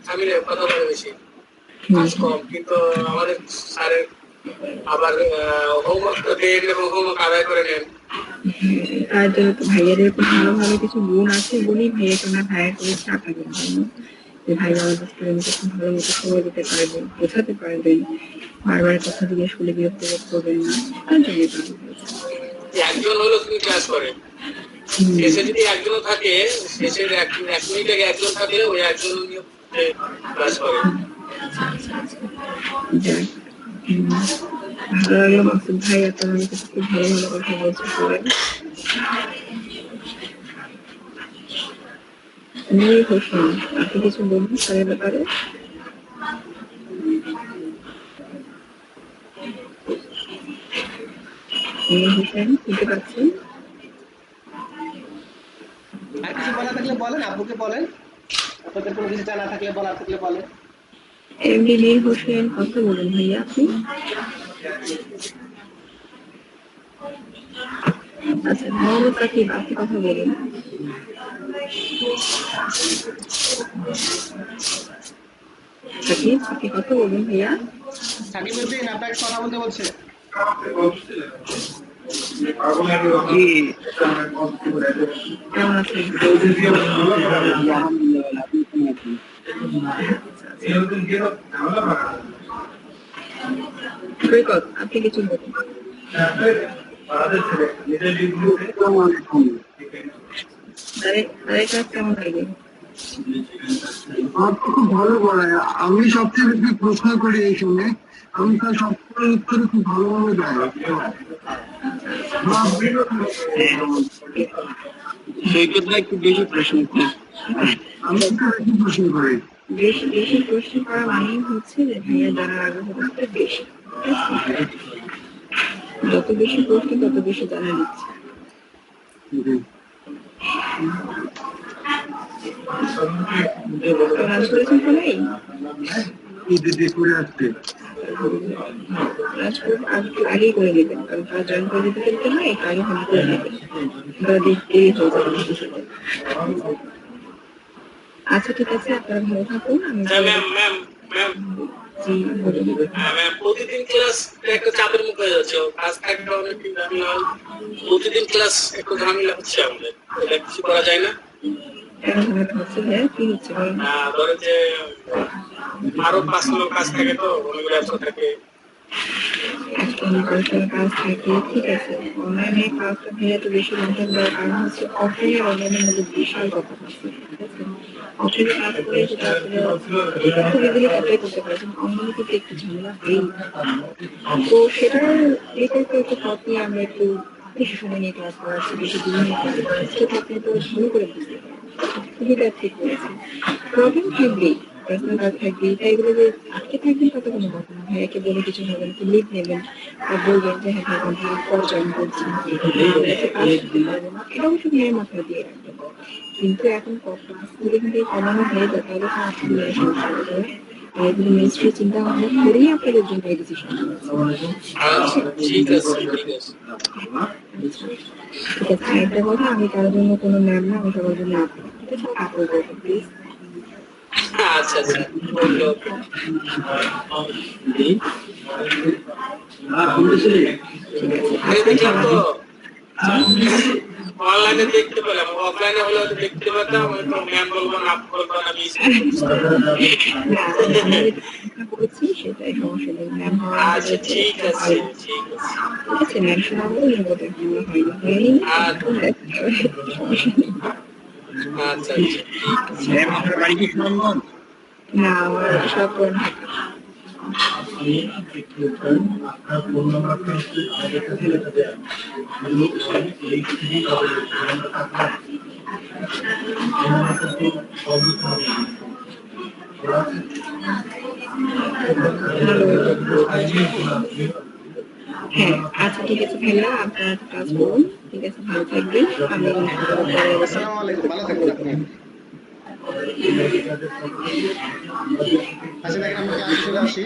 স্বামীর কথা বলে বেশি, কাজ কম, কিন্তু আমাদের স্যারের আবার হোমওয়ার্কটা দেন এবং হোমওয়ার্ক আদায় করে নেন। তার জন্য তো ভাইয়ার এরকম ভালো ভালো কিছু গুণ আছে বলেই ভাইয়াকে ওনার হায়ার করেছে আপনাদের জন্য, যে ভাইয়া আমাদের স্টুডেন্টকে খুব ভালো মতো সময় দিতে পারবেন, বোঝাতে পারবেন, বারবার কথা জিজ্ঞেস করলে বিরক্ত বোধ করবেন না, তার জন্য একজন হলো তুমি ক্লাস করে, শেষে যদি একজন থাকে, শেষের 1 মিনিট আগে একজন থাকলে ওই একজন ক্লাস করে। ভালো লাগলো মাসুদ ভাই, আপনার অনেক কিছু খুব ভালো ভালো কথা বলছে সবাই। নূর হোসেন, আপনি কিছু বলুন স্যারের ব্যাপারে। নূর হোসেন শুনতে পাচ্ছেন? আর কিছু বলা থাকলে বলেন, আপুকে বলেন, আপনাদের কোনো কিছু জানা থাকলে বলা থাকলে বলেন। এমডি নূর হোসেন, কথা বলুন ভাইয়া আপনি। আচ্ছা, মোহাম্মদ সাকিব, আপনি কথা বলুন। সাকিব, আপনি কথা বলুন ভাইয়া। সাকিব উদ্দিন আপনাকে কথা বলতে বলছে। কেমন আছেন? সৈকত, আপনি কিছু বলুন। কেমন লাগে? খুব ভালো পড়ায়। আমি সবচেয়ে বেশি প্রশ্ন করি এই সময়, আমি তার সবচেয়ে উত্তরে খুব ভালোভাবে দেয়। সৈকত ভাই খুব বেশি প্রশ্ন করি, আমি একটু বেশি প্রশ্ন করি। বেশি বেশি প্রশ্ন করা মানে হচ্ছে যে ভাইয়া জানার আগ্রহ বেশি, যত বেশি প্রশ্ন তত বেশি জানার ইচ্ছা। লাঞ্চ করেছেন সবাই? করে আসছে আগেই করে নেবেন, কারণ তারা জয়েন করে দিতে চলতে না, একটু আগে ফোন করে নেবেন, দেরি হয়ে যাবে। আচ্ছা ঠিক আছে, আপনারা ভালো থাকুন। আমি প্রতিদিন ক্লাস একটা চাপের মুখে হয়ে যাচ্ছে, প্রতিদিন ক্লাস একটু ঝামেলা হচ্ছে আমাদের, কিছু করা যায় না। ধরে যে আরো 5 নম্বর কাজ থাকে, তো অনেকগুলো অ্যাপস থাকে। কাজ থাকে, ঠিক আছে। অনলাইনে কাজটা ভাইয়া তো বেশি লঙ্ঘন দেওয়ার কারণ হচ্ছে অফলাইনে অনলাইনের মধ্যে বিশাল কথা আছে, ঠিক আছে? অফলাইনে কাজ করে সেটা আসলে খুব ইজিলি অ্যাপ্লাই করতে পারে, কিন্তু অনলাইনে কিন্তু একটু ঝামেলা হয়েই। তো সেটার বিকল্প একটু পথ নিয়ে আমরা একটু বেশি সময় নিয়ে ক্লাস করাচ্ছি, বেশি দিন নিয়ে ক্লাস করাচ্ছি, সেটা আপনি তো ভালো করে বুঝতে পারেন। সুবিধা ঠিক করেছে, প্রবলেম থাকবেই, পার্সোনাল কাজ থাকবেই, তাই এগুলো যে আটকে থাকবেন তাতে কোনো কথা না। ভাইয়াকে বলে কিছু হবেন, কি লিভ নেবেন বা বলবেন যে হ্যাঁ ভাই কমপ্লিট করে জয়েন করছি, এটা অবশ্য ভাইয়ের মাথায় দিয়ে রাখবেন। কিন্তু এখন ক্লাসগুলো কিন্তু কমানো হয়ে যায়, তাহলে তো আপনাদের সমস্যা হয়ে যাবে। আর এগুলো মিনিস্ট্রি চিন্তা ভাবনা করেই আপনাদের জন্য এই ডিসিশন ঠিক আছে। ঠিক আছে, একটা কথা, আমি কারোর জন্য কোনো ম্যাম না, আমি সবার জন্য আপনি, ঠিক আছে? আপনি বলবেন প্লিজ। আচ্ছা আচ্ছা, ওকে ওকে। দেখলাম তো অনলাইনে দেখতে পেলাম, অফলাইনে হলে হয়তো দেখতে পেতাম, হয়তো ম্যাম বলবো না, আপ বলবো না, আমি না, আমি যেটা চেষ্টা করেছি সেটাই, সমস্যা নেই। ম্যাম হওয়ার আচ্ছা, ঠিক আছে, হয়নি। ঠিক আছে। ঠিক আছে, ম্যাম শোনাবো, ইনভোট এখনো হয়নি, হয়নি না, সমস্যা নেই। আচ্ছা, আচ্ছা, ঠিক আছে। বাড়ি কি সুনামগঞ্জ? না, আমার সব পূরণ ঢাকা। হ্যাঁ, আচ্ছা ঠিক আছে ভাইয়া, আপনার কাজ করুন। ঠিক আছে, ভালো থাকবেন। আমি পরে আসসালামু আলাইকুম, ভালো থাকবেন আপনি। আচ্ছা দেখেন, আমরা ক্লাসে চলে আসি।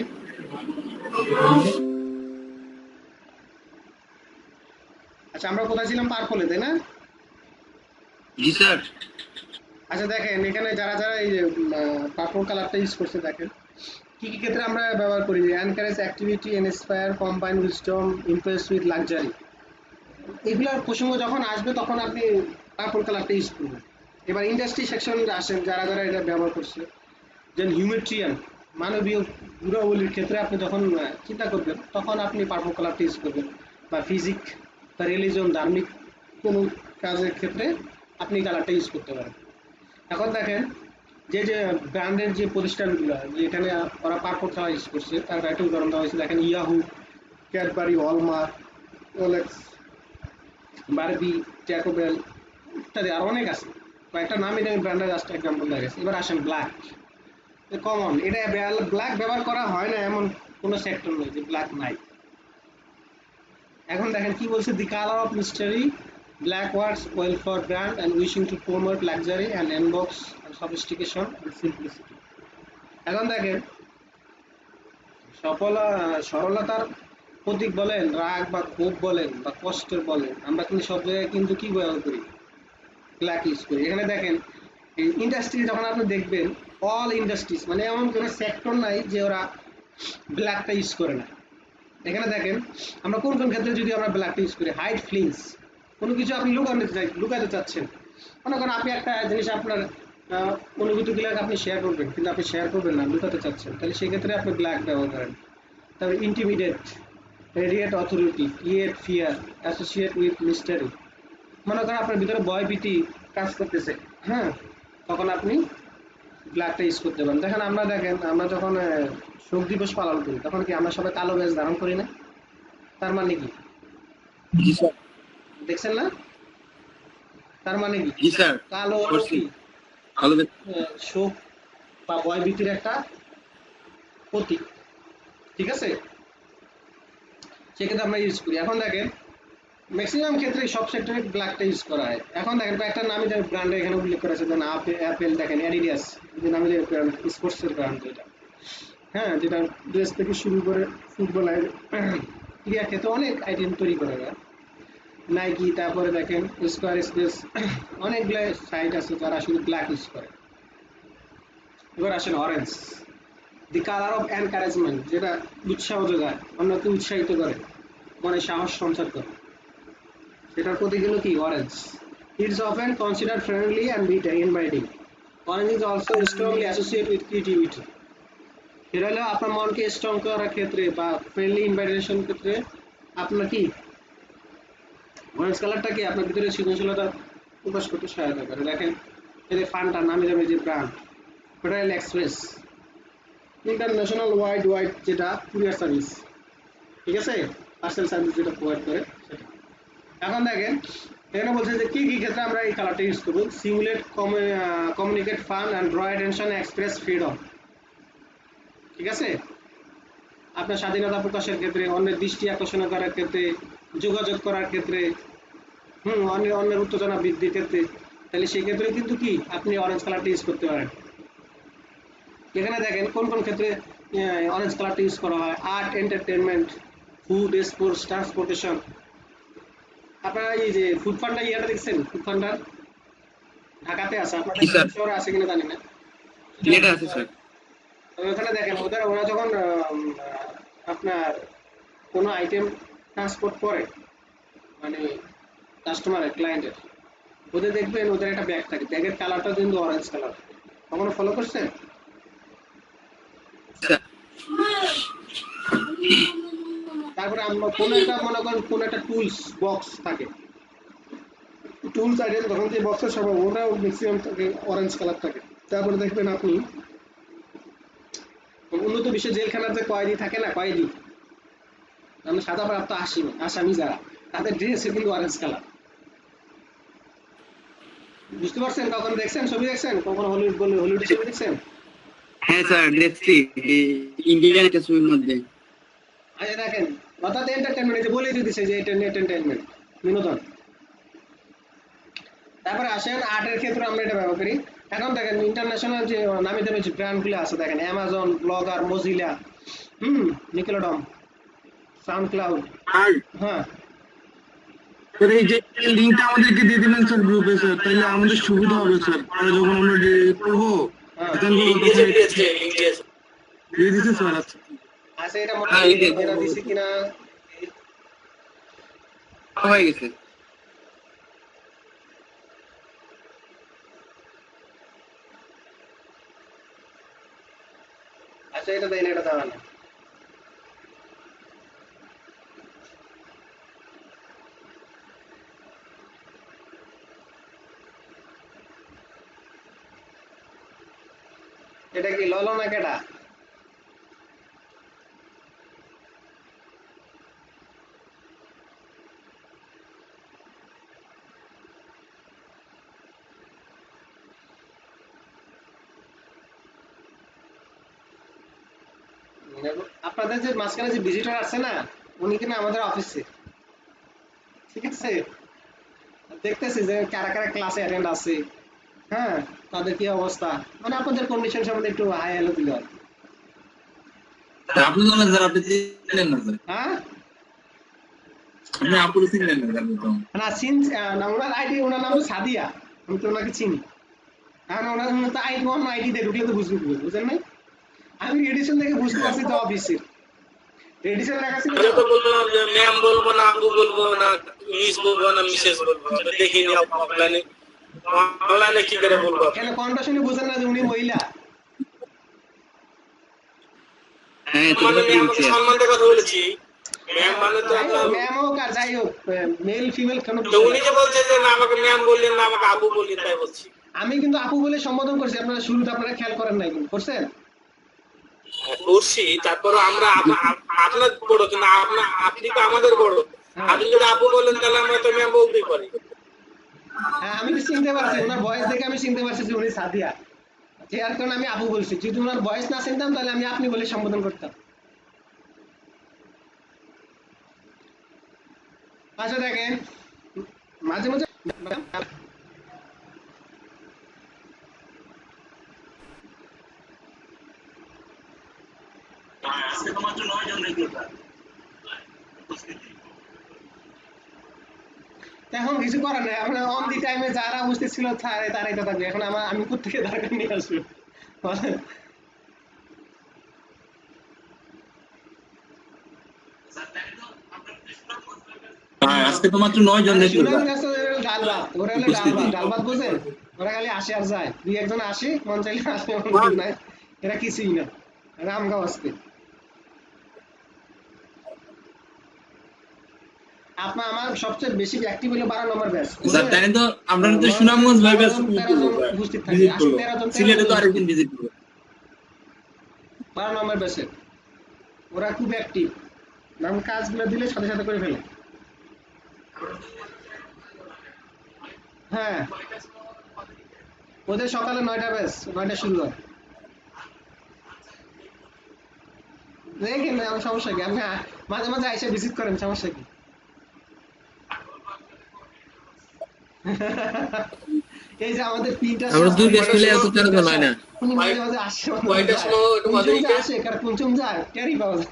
আচ্ছা, আমরা কোথায় ছিলাম? পার্পলে, তাই না? জি স্যার। আচ্ছা দেখেন, এখানে যারা যারা এই পার্পল কালারটা ইউজ করছে, দেখেন কি কি ক্ষেত্রে আমরা ব্যবহার করি। Encourage activity, inspire, combine wisdom, Impress with luxury. এগুলোর প্রসঙ্গ যখন আসবে তখন আপনি পার্পল কালারটা ইউজ করবেন। এবার ইন্ডাস্ট্রি সেকশন আসেন, যারা যারা এটা ব্যবহার করছে, যেন হিউম্যাট্রিয়ান, মানবীয় গুণাবলীর ক্ষেত্রে আপনি যখন চিন্তা করবেন তখন আপনি পার্পল কালারটা ইউজ করবেন। বা ফিজিক বা রিলিজন, ধার্মিক কোনো কাজের ক্ষেত্রে আপনি কালারটা ইউজ করতে পারেন। এখন দেখেন, যে যে ব্র্যান্ডের যে প্রতিষ্ঠানগুলো যেখানে ওরা পার্পল কালার ইউজ করছে, তার একটা উদাহরণ দেওয়া হয়েছে। দেখেন, Yahoo, Cadbury, hallmark, OLX, Barbie, ট্যাকোবেল ইত্যাদি আর অনেক আছে। কয়েকটা নামি দামি ব্র্যান্ডের জাস্ট এক্সাম্পল দেখা গেছে। এবার আসেন ব্ল্যাক, কমন। এটা ব্ল্যাক ব্যবহার করা হয় না এমন কোনো সেক্টর নেই যে ব্ল্যাক নাই। এখন দেখেন কি বলছে, the colour of mystery, black works well for brand and wishing to promote luxury and inbox and sophistication and simplicity. এখন দেখেন, সরলতার প্রতীক বলেন, রাগ বা ক্ষোভ বলেন বা কষ্টের বলেন, আমরা কিন্তু সব জায়গায় কিন্তু কি ব্যবহার করি, ব্ল্যাক ইউজ করি। এখানে দেখেন, এই ইন্ডাস্ট্রি যখন আপনি দেখবেন, অল ইন্ডাস্ট্রিজ মানে এমন কোনো সেক্টর নাই যে ওরা ব্ল্যাকটা ইউজ করে না। এখানে দেখেন, আমরা কোন কোন ক্ষেত্রে যদি আমরা ব্ল্যাকটা ইউজ করি, হাইড ফিলিংস, কোনো কিছু আপনি লুকাতে চাচ্ছেন, মনে করেন আপনি একটা জিনিস আপনার অনুভূতিগুলো আপনি শেয়ার করবেন, কিন্তু আপনি শেয়ার করবেন না, লুকাতে চাচ্ছেন, তাহলে সেক্ষেত্রে আপনি ব্ল্যাক ব্যবহার করেন। তারপরে intimidate, radiate authority, create fear, associate with mystery, মনে করেন আপনার ভিতরে ভয় ভীতি কাজ করতেছে, হ্যাঁ, তখন আপনি ব্ল্যাকটা ইউজ করতে পারেন। দেখেন, আমরা যখন শোক দিবস পালন করি তখন কি আমরা সবাই কালো ব্যাজ ধারণ করি না? তার মানে কি? জি স্যার। দেখছেন না? তার মানে কি? জি স্যার। কালো করছি। কি ভালো। শোক বা ভয় ভীতির একটা প্রতীক, ঠিক আছে? সেক্ষেত্রে আমরা ইউজ করি। এখন দেখেন, ম্যাক্সিমাম ক্ষেত্রে সব সেক্টরে ব্ল্যাকটা ইউজ করা হয়। এখন দেখেন, কয়েকটা নামি দামি ব্র্যান্ডে এখানে উল্লেখ করা আছে, যেমন অ্যাপেল, দেখেন অ্যাডিডাস, যে নামি দামি ব্র্যান্ড, স্পোর্টসের ব্র্যান্ড যেটা, হ্যাঁ, যেটা ড্রেস থেকে শুরু করে ফুটবলের ক্রিয়া ক্ষেত্রে অনেক আইটেম তৈরি করা যায়। নাইকি, তারপরে দেখেন স্কোয়ার স্পেস, অনেকগুলো সাইট আছে যারা শুধু ব্ল্যাক ইউজ করে। এবার আসেন orange, the colour of encouragement, যেটা উৎসাহ যোগায়, অন্যকে উৎসাহিত করে, মনে সাহস সঞ্চার করে, সেটার প্রতীক হলো কি? Orange. It's often consider friendly and inviting. Orange is also strongly associate with creativity. সেটা হলো আপনার মনকে স্ট্রং করার ক্ষেত্রে বা ফ্রেন্ডলি ইনভাইটেশন ক্ষেত্রে আপনার কি অরেঞ্জ কালারটা কি আপনার ভিতরে সৃজনশীলতা প্রকাশ করতে সহায়তা করে। দেখেন, এই যে ফান্টা নামে যাবে যে brand, federal express, international wide যেটা কুরিয়ার সার্ভিস, ঠিক আছে, পার্সেল সার্ভিস যেটা প্রোভাইড করে সেটা। এখন দেখেন, এখানে বলছে যে কি কি ক্ষেত্রে আমরা এই কালারটা ইউজ করবো। Simulate, communicate, fun and draw attention, express freedom, ঠিক আছে, আপনার স্বাধীনতা প্রকাশের ক্ষেত্রে, অন্যের দৃষ্টি আকর্ষণ করার ক্ষেত্রে, যোগাযোগ করার ক্ষেত্রে, অন্যের উত্তেজনা বৃদ্ধির ক্ষেত্রে, তাহলে সেই ক্ষেত্রে কিন্তু কি আপনি অরেঞ্জ কালারটা ইউজ করতে পারেন। এখানে দেখেন কোন কোন ক্ষেত্রে অরেঞ্জ কালারটা ইউজ করা হয়। Art, entertainment, food, sports, transportation. আপনারা এই যে ফুড ফান্ডা ইয়াটা দেখছেন, ফুড ফান্ডার ঢাকাতে আছে, আপনাদের শহরে আছে কিনা জানি না, এটা আছে স্যার। ওখানে দেখেন ওরা যখন আপনার কোনো আইটেম ট্রান্সপোর্ট করে, মানে কাস্টমারের, ক্লায়েন্টের, ওদের দেখবেন ওদের একটা ব্যাগ থাকে, ব্যাগের কালারটা কিন্তু অরেঞ্জ কালার। কখনো ফলো করছেন? স্যার তারপরে আমরা কোন একটা মনে করেন কোন একটা টুলস বক্স থাকে, টুলস আইটেম তখন যে বক্সের সব ওটাও ম্যাক্সিমাম থাকে অরেঞ্জ কালার থাকে। তারপরে দেখবেন আপনি উন্নত বিশ্ব জেলখানার যে কয়েদি থাকে না, কয়েদি মানে সাদা প্রাপ্ত আসামি আসামি যারা, তাদের ড্রেসে কিন্তু অরেঞ্জ কালার। বুঝতে পারছেন? কখনো দেখছেন ছবি, দেখছেন কখনো হলিউড বলে হলিউডের ছবি দেখছেন? হ্যাঁ স্যার দেখছি ইন্ডিয়ান একটা ছবির মধ্যে। আচ্ছা দেখেন, অর্থাৎ এন্টারটেনমেন্ট, এই যে বলেই দিতেছে যে এটা এন্টারটেনমেন্ট, বিনোদন। তারপরে আসেন আর্টের ক্ষেত্রে আমরা এটা ব্যবহার করি। এখন দেখেন ইন্টারন্যাশনাল যে নামি দামি যে ব্র্যান্ডগুলো আছে, দেখেন Amazon, Blogger, Mozilla, Nickelodeon, SoundCloud. আর হ্যাঁ, স্যার এই যে লিঙ্কটা আমাদেরকে দিয়ে দিলেন স্যার গ্রুপে স্যার, তাহলে আমাদের সুবিধা হবে স্যার, পরে যখন আমরা করবো হ্যাঁ, তখন লিঙ্ক দিয়েছে, লিঙ্ক দিয়েছে। দিয়ে দিতে স্যার। আচ্ছা আচ্ছা এটা মনে হ্যাঁ, হয় এই যে এরা দিছে কিনা। হয়ে গেছে। আচ্ছা এটা দেয় না, এটা দেওয়া না। এটা কি ললো না কেটা? আপনাদের যে মাঝখানে যে ভিজিটর আছে না, উনি কিনা আমাদের অফিসে, ঠিক আছে? দেখতেছি যে কারা কারা ক্লাসে অ্যাটেন্ড আছে, হ্যাঁ, তাদের কি অবস্থা, মানে আপনাদের কন্ডিশন সম্বন্ধে একটু হাই হ্যালো দিল আর কি। আপনি জানেন স্যার, আপনি চিনেন না স্যার, হ্যাঁ আপনি আপুরে চিনলেন না স্যার তো। না সিন, না ওনার আইডি, ওনার নাম তো সাদিয়া, আমি তো ওনাকে চিনি। কারণ ওনার তো আইডি, অন্য আইডি দিয়ে ঢুকলে তো বুঝতে পারবে, বুঝলেন নাই? আমি রেডিয়েশন থেকে বুঝতে পারছি তো অফিসে রেডিয়েশন লেখা ছিল আমি তো। তো বললাম যে ম্যাম বলবো না, আবু বলবো না, মিস বলবো না, মিসেস বলবো, আমি দেখিনি অফলাইনে, অনলাইনে কি করে বলবো কেন আপনি? কোনটা শুনে বুঝেন না যে উনি মহিলা? হ্যাঁ তো মানে আমি বলছি আমাকে সম্মান দিয়ে কথা বলেছি, ম্যাম মানে তো যাই হোক, ম্যাম হোক আর যাই হোক, মেল ফিমেল কোনো তো বিষয় উনি না। যে বলছে যে না আমাকে ম্যাম বললেন না, আমাকে আবু বললেন, তাই বলছি। আমি কিন্তু আপু বলে সম্বোধন করছি, আপনারা শুরুতে আপনারা খেয়াল করেন নাই, কিন্তু করছেন। করছি, তারপরে আমরা আপনার বড়, কিন্তু আপনি তো আমাদের বড়। হ্যাঁ আপনি যদি আপু বলেন তাহলে আমরা তো ম্যাম বলতেই পারি। হ্যাঁ, আমি তো চিনতে পারছি, ওনার ভয়েস দেখে আমি চিনতে পারছি যে উনি সাদিয়া, যার কারণে আমি আপু বলছি। যদি ওনার ভয়েস না চিনতাম তাহলে আমি আপনি বলে সম্বোধন করতাম। আচ্ছা দেখেন, মাঝে মাঝে এখন কিছু করার নেই, আমরা অন দি টাইমে যারা উপস্থিত ছিল তারাই তো থাকবে। এখন আমি কোথেকে দরকার নিয়ে আসবো বলেন? হ্যাঁ আজকে তো মাত্র 9 জন আরে দেখলো সুনাম স্যার গাছ তো ডাল ভাত, ওরা হলো ডাল উপস্থিতি। ভাত, ডাল ভাত বোঝেন? ওরা খালি আসে আর যায়, দুই একজন আসে, মন চাইলে আসে, মন চাইলে নাই, এরা কিছুই না, রামগাঁও আসতে। আপনার আমার সবচেয়ে বেশি অ্যাক্টিভ হলো 12 নম্বর ব্যাচ, স্যার তাই তো আমরা তো সুনামগঞ্জ ভাই ব্যাস 13 জন উপস্থিত থাকে, ভিজিট আসে করলো, 13 জন সিলেটে তো উপস্থিত। আরেকদিন ভিজিট করবো। 12 নম্বর ব্যাচে ওরা খুব অ্যাক্টিভ, আমি কাজগুলো দিলে সাথে সাথে করে ফেলে। হ্যাঁ, ওদের সকালে 9টা ব্যাচ, 9টা শুরু হয়। দেখেন আমার সমস্যা কি, আপনি মাঝে মাঝে আইসা ভিজিট করেন, সমস্যা কি? এই যে আমাদের তিনটা আমরা দুই ব্যাচ কয়টার মিলে এত সময়, 13 জন হয় না। উনি মাঝে মাঝে আসে, মাঝে মাঝে কয়টার যায়। সময় একটু কুঞ্চুম যে মাদারিকে আসে, কার কুঞ্চুম যায় টেরই পাওয়া যায়।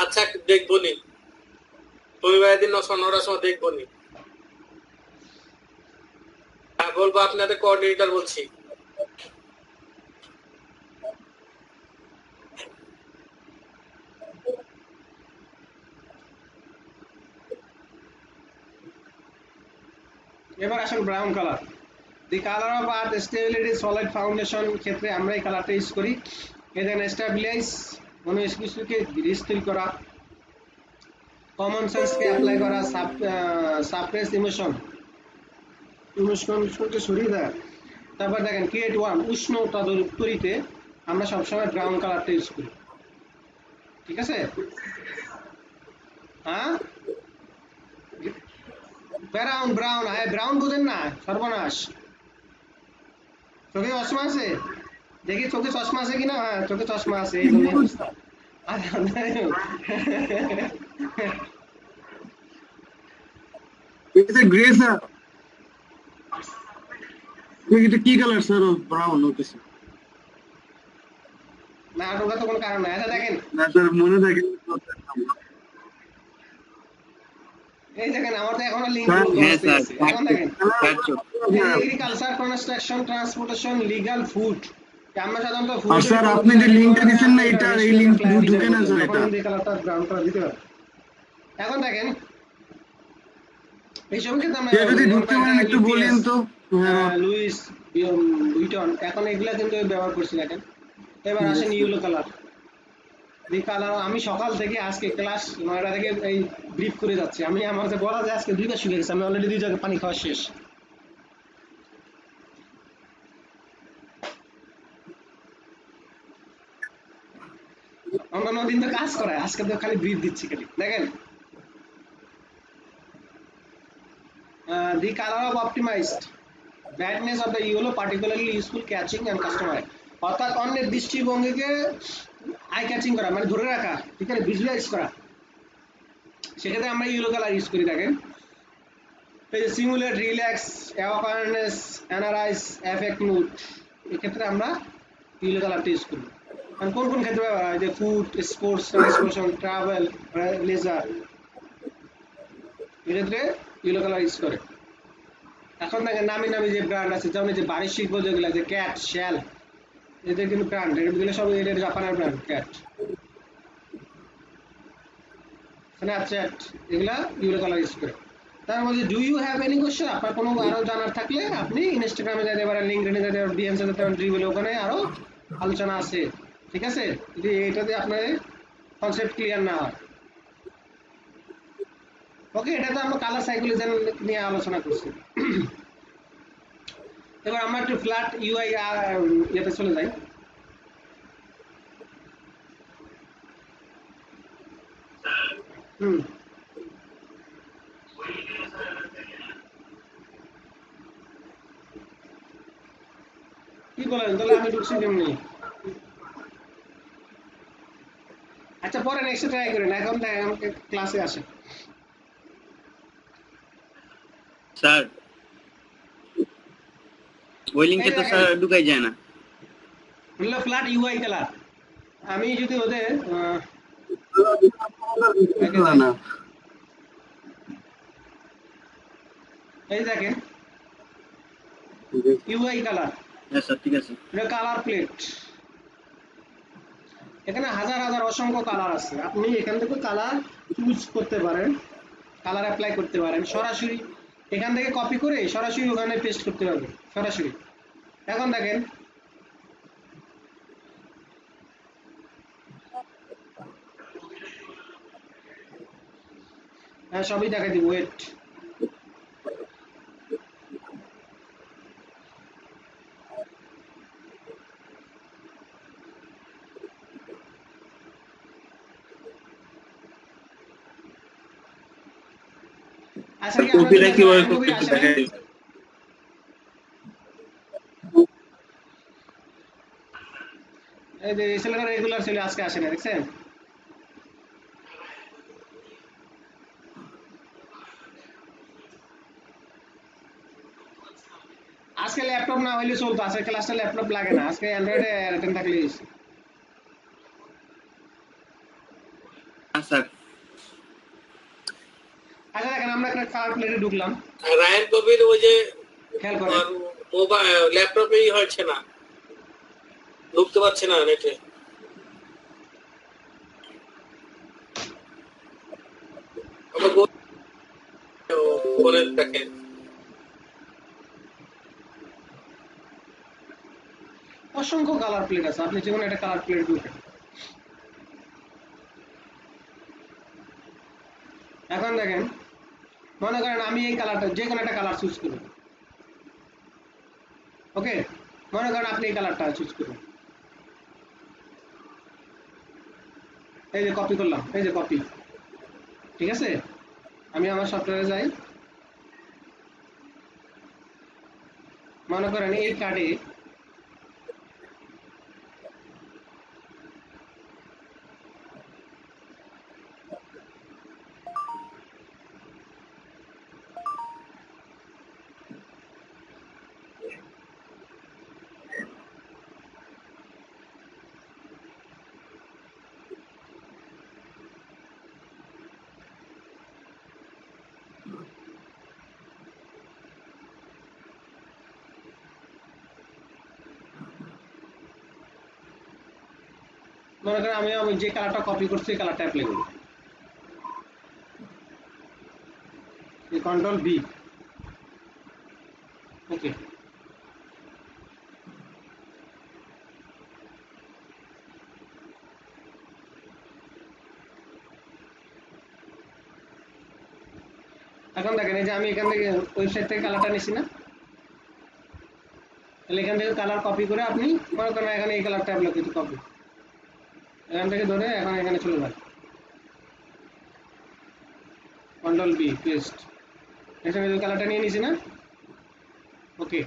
আচ্ছা দেখবো নি, রবিবার দিন 9টার সময় দেখবো নি। হ্যাঁ বলবো, আপনাদের কোঅর্ডিনেটর বলছি। এবার আসেন brown colour. The colour of earth stability solid foundation ক্ষেত্রে আমরা এই কালারটা ইউজ করি। এখানে স্টেবিলাইজ কোনো কিছুকে স্থির করা, কমন সেন্সকে অ্যাপ্লাই করা, সাপ্রেস ইমোশনকে সরিয়ে দেয়। তারপর দেখেন ক্রিয়েট ওয়ার্ম, উষ্ণতা দূর করিতে আমরা সবসময় ব্রাউন কালারটা ইউজ করি। ঠিক আছে? হ্যাঁ, ব্রাউন ব্রাউন, হ্যাঁ ব্রাউন বুঝেন না, সর্বনাশ। চোখে চশমা আছে? দেখি চোখে চশমা আছে কিনা। হ্যাঁ চোখে চশমা আছে, এই জন্য অবস্থা। এটা গ্রে স্যার, এটা কি colour sir? Brown okay sir. না ঢোকা তো কোনো কারণ নাই। আচ্ছা দেখেন, না স্যার মনে থাকে। এই দেখেন আমার তো এখনো লিঙ্ক স্যার, হ্যাঁ স্যার, এখন দেখেন স্যার চোখ। Agriculture, construction, transportation, legal, food. আমরা সাধারণত আর স্যার আপনি যে লিঙ্কটা দিচ্ছেন না, এটা এই লিঙ্ক ঢুকে না স্যার এটা। কালারটা ব্রাউন কালার দিতে পারে। এখন দেখেন এইসব ক্ষেত্রে আমরা কে যদি ঢুকতে পারেন একটু বলেন তো। হ্যাঁ লুইস উইটন, এখন এগুলা কিন্তু ব্যবহার করছি দেখেন। এবার আসেন ইয়েলো কালার। এই কালার আমি সকাল থেকে আজকে ক্লাস 9টা থেকে এই ব্রিফ করে যাচ্ছি। আমি আমার যে বলা যায় আজকে 2বার শুকিয়ে গেছে, আমি অলরেডি 2 জায়গায় পানি খাওয়া শেষ। অন্যান্য দিন তো কাজ করায়, আজকে তো খালি ব্রিফ দিচ্ছি খালি। দেখেন the color of optimized brightness of the yellow particularly useful catching and customer, অর্থাৎ অন্যের দৃষ্টিভঙ্গিকে আই ক্যাচিং করা মানে ধরে রাখা, ঠিক আছে, ভিজুয়ালাইজ করা। সেক্ষেত্রে আমরা ইয়েলো কালার ইউজ করি। দেখেন এই যে simulate, relax, awareness, analyse, effect, mood, এক্ষেত্রে আমরা ইয়েলো কালারটা ইউজ করি। কারণ কোন কোন ক্ষেত্রে ব্যবহার হয়, যে food, sports, transportation, travel, leisure, এক্ষেত্রে ইয়েলো কালার ইউজ করে। এখন দেখেন নামি নামি যে ব্র্যান্ড আছে, যেমন যে বাড়ির শিল্প যেগুলো আছে, ক্যাট, শ্যাল, এদের কিন্তু ব্র্যান্ড, এগুলো সব এদের জাপানের ব্র্যান্ড। ক্যাট, স্ন্যাপচ্যাট, এগুলা ইউলো কালার ইউজ করে। তার মধ্যে do you have any question, আপনার কোনো আরো জানার থাকলে আপনি ইনস্টাগ্রামে যেতে পারেন, লিঙ্কডইনে যেতে পারেন, ডিএমসে যেতে পারেন, ড্রিবলে, ওখানে আরো আলোচনা আছে। ঠিক আছে, যদি এটাতে আপনার কনসেপ্ট ক্লিয়ার না হয়। ওকে, এটা তো আমরা কালার সাইকোলজি নিয়ে আলোচনা করছি। এবার আমরা একটু ফ্ল্যাট ইউআই ইয়েতে চলে যাই। হুম, কি বলেন তাহলে আমি ঢুকছি কেমনি? আচ্ছা পরে নেক্সট ট্রাই করেন, এখন আমাকে ক্লাসে আসে। স্যার ওই লিঙ্কে এই তো দেখেন স্যার ঢুকাই যায় না। হলো ফ্ল্যাট ইউআই কালার। আমি যদি ওদের না এই দেখেন ইউআই কালার, হ্যাঁ স্যার ঠিক আছে। এটা কালার প্লেট। এখানে হাজার হাজার অসংখ্য কালার আছে, আপনি এখান থেকে কালার চুজ করতে পারেন, কালার অ্যাপ্লাই করতে পারেন, সরাসরি এখান থেকে কপি করে সরাসরি ওখানে পেস্ট করতে পারবেন সরাসরি। এখন দেখেন হ্যাঁ সবই দেখাই দিব, ওয়েট। আচ্ছা কি আপনার কপিটা কিভাবে আয়ন কবির করতে আসে দেখা নাই? এই যে এই ছেলেটা রেগুলার ছিল, আজকে আসে না, দেখছেন? আজকে ল্যাপটপ না হইলে চলতো, আজকে ক্লাসটা ল্যাপটপ লাগে না, আজকে অ্যান্ড্রয়েডে অ্যাটেন্ড থাকলে হয়েছে। হ্যাঁ স্যার। আচ্ছা দেখেন আমরা একটা কালার প্লেটে ঢুকলাম, আর রায়ান কবির ওই যে খেয়াল করেন মোবাইল ল্যাপটপেই হচ্ছে না, ঢুকতে পারছে না নেটে। আমার বলে দেখেন অসংখ্য কালার প্লেট আছে, আপনি যে কোনো একটা কালার প্লেট ঢুকেন। এখন দেখেন, মনে করেন আমি এই কালারটা যে কোনো একটা কালার চুজ করব, ওকে, মনে করেন আপনি এই কালারটা চুজ করবেন, এই যে কপি করলাম, এই যে কপি, ঠিক আছে। আমি আমার সফটওয়্যারে যাই, মনে করেন এই কার্ডে মনে করেন আমি যে কালারটা কপি করছি এই কালারটা অ্যাপ্লাই করব, কন্ট্রোল বি, ওকে। এখন দেখেন, এই যে আমি এখান থেকে ওয়েবসাইট থেকে কালারটা নিছি না, তাহলে এখান থেকে কালার কপি করে আপনি মনে করেন এখানে এই কালারটা অ্যাপ্লাই করতে, কপি এখান থেকে ধরে এখন এখানে চলে যান, কন্ট্রোল বি পেস্ট, এখানে কালারটা নিয়ে নিছি না, ওকে।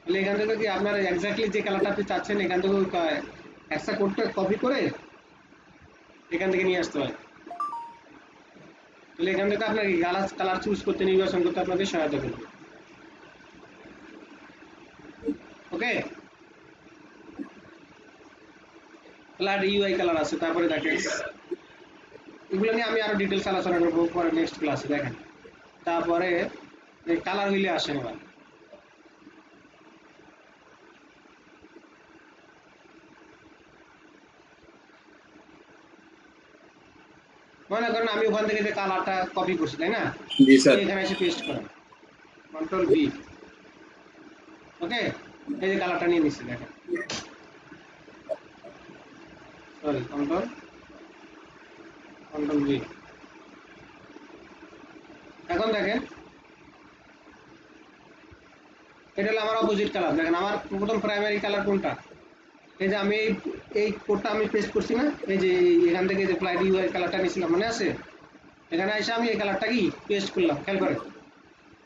তাহলে এখান থেকে কি আপনার এক্স্যাক্টলি যে কালারটা আপনি চাচ্ছেন এখান থেকে একটা কোডটা কপি করে এখান থেকে নিয়ে আসতে হয়। তাহলে এখান থেকে আপনাকে কালার চুজ করতে, নির্বাচন করতে আপনাকে সহায়তা করবে, ওকে। তাহলে ইউআই কালার আছে, তারপরে দেখেন এগুলো নিয়ে আমি আরো ডিটেলস আলোচনা করবো পরে নেক্সট ক্লাসে। দেখেন তারপরে কালার হইলে আসেন এবার, মনে করেন আমি ওখান থেকে যে কালারটা কপি করছি, তাই না, জি স্যার। এখানে এসে পেস্ট করেন, কন্ট্রোল বি, ওকে। এই যে কালারটা নিয়ে নিচ্ছি, দেখেন, সরি, কন্ট্রোল বি। এখন দেখেন এটা হলো আমার অপোজিট কালার। দেখেন আমার প্রথম প্রাইমারি কালার কোনটা, এই যে আমি এই কোডটা আমি পেস্ট করছি না, এই যে এখান থেকে যে ফ্লাইট ইউআই কালারটা নিয়েছিলাম মনে আছে, এখানে এসে আমি এই কালারটা কি পেস্ট করলাম, খেয়াল করে।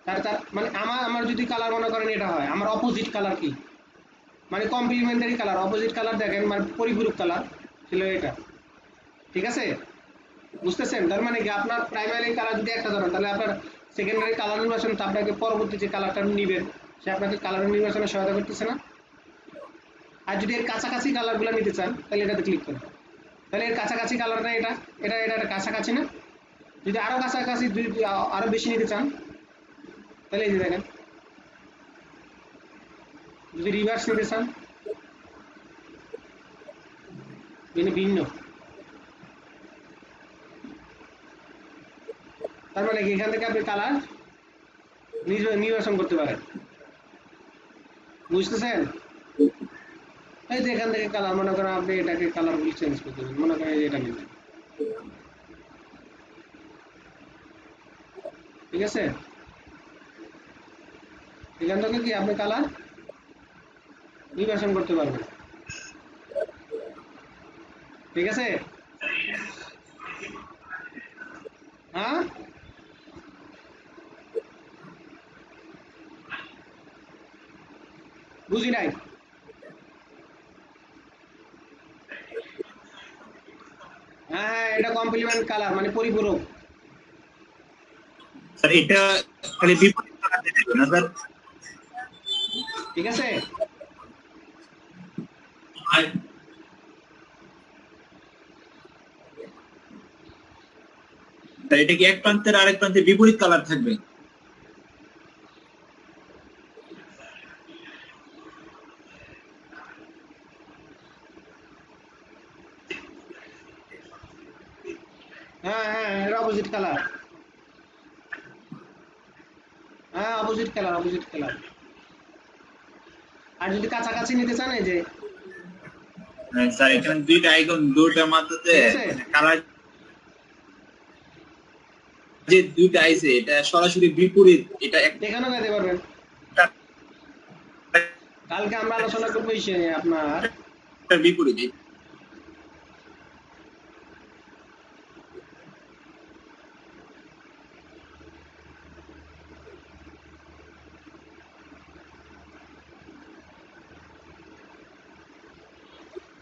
তার মানে আমার যদি কালার মনে করেন এটা হয়, আমার অপোজিট কালার কি, মানে কমপ্লিমেন্টারি কালার, অপোজিট কালার দেখেন মানে পরিপূরক কালার ছিল এটা, ঠিক আছে, বুঝতেছেন। তার মানে কি আপনার প্রাইমারি কালার যদি একটা ধরেন, তাহলে আপনার সেকেন্ডারি কালার নির্বাচন আপনাকে পরবর্তী যে কালারটা নিবেন সে আপনাকে কালার নির্বাচনে সহায়তা করতেছে না। আর যদি এর কাছাকাছি কালারগুলো নিতে চান তাহলে এটাতে ক্লিক করেন, তাহলে এর কাছাকাছি কালারটা এটা এটা এটা কাছাকাছি না। যদি আরো কাছাকাছি আরো বেশি নিতে চান তাহলে এই যে দেখেন, যদি রিভার্স নিতে চান ভিন্ন। তার মানে কি এখান থেকে আপনি কালার নির্বাচন করতে পারেন, বুঝতেছেন। এই যে এখান থেকে কালার মনে করেন আপনি এটাকে কালার গুলো চেঞ্জ করতে পারেন, মনে করেন এটা নিলেন, ঠিক আছে। এখান থেকে কি আপনি কালার নির্বাচন করতে পারবেন, ঠিক আছে। হ্যাঁ, বুঝি নাই। হ্যাঁ হ্যাঁ, এটা কমপ্লিমেন্ট কালার মানে পরিপূরক, স্যার এটা খালি বিপরীত কালার দিতে না স্যার? ঠিক আছে। আর স্যার এটা কি এক প্রান্তের আরেক প্রান্তে বিপরীত কালার থাকবে? হ্যাঁ হ্যাঁ, এটা অপোজিট কালার, হ্যাঁ অপোজিট কালার, অপোজিট কালার। আর যদি কাছাকাছি নিতে চান এই যে স্যার এখানে দুইটা আইকন দুইটার মাত্রাতে ঠিক আছে। কালার যে দুইটা আইছে এটা সরাসরি বিপরীত, এটা একটা এখানেও গাইতে পারবেন। কালকে আমরা আলোচনা করবো এই সে আপনার বিপরীত।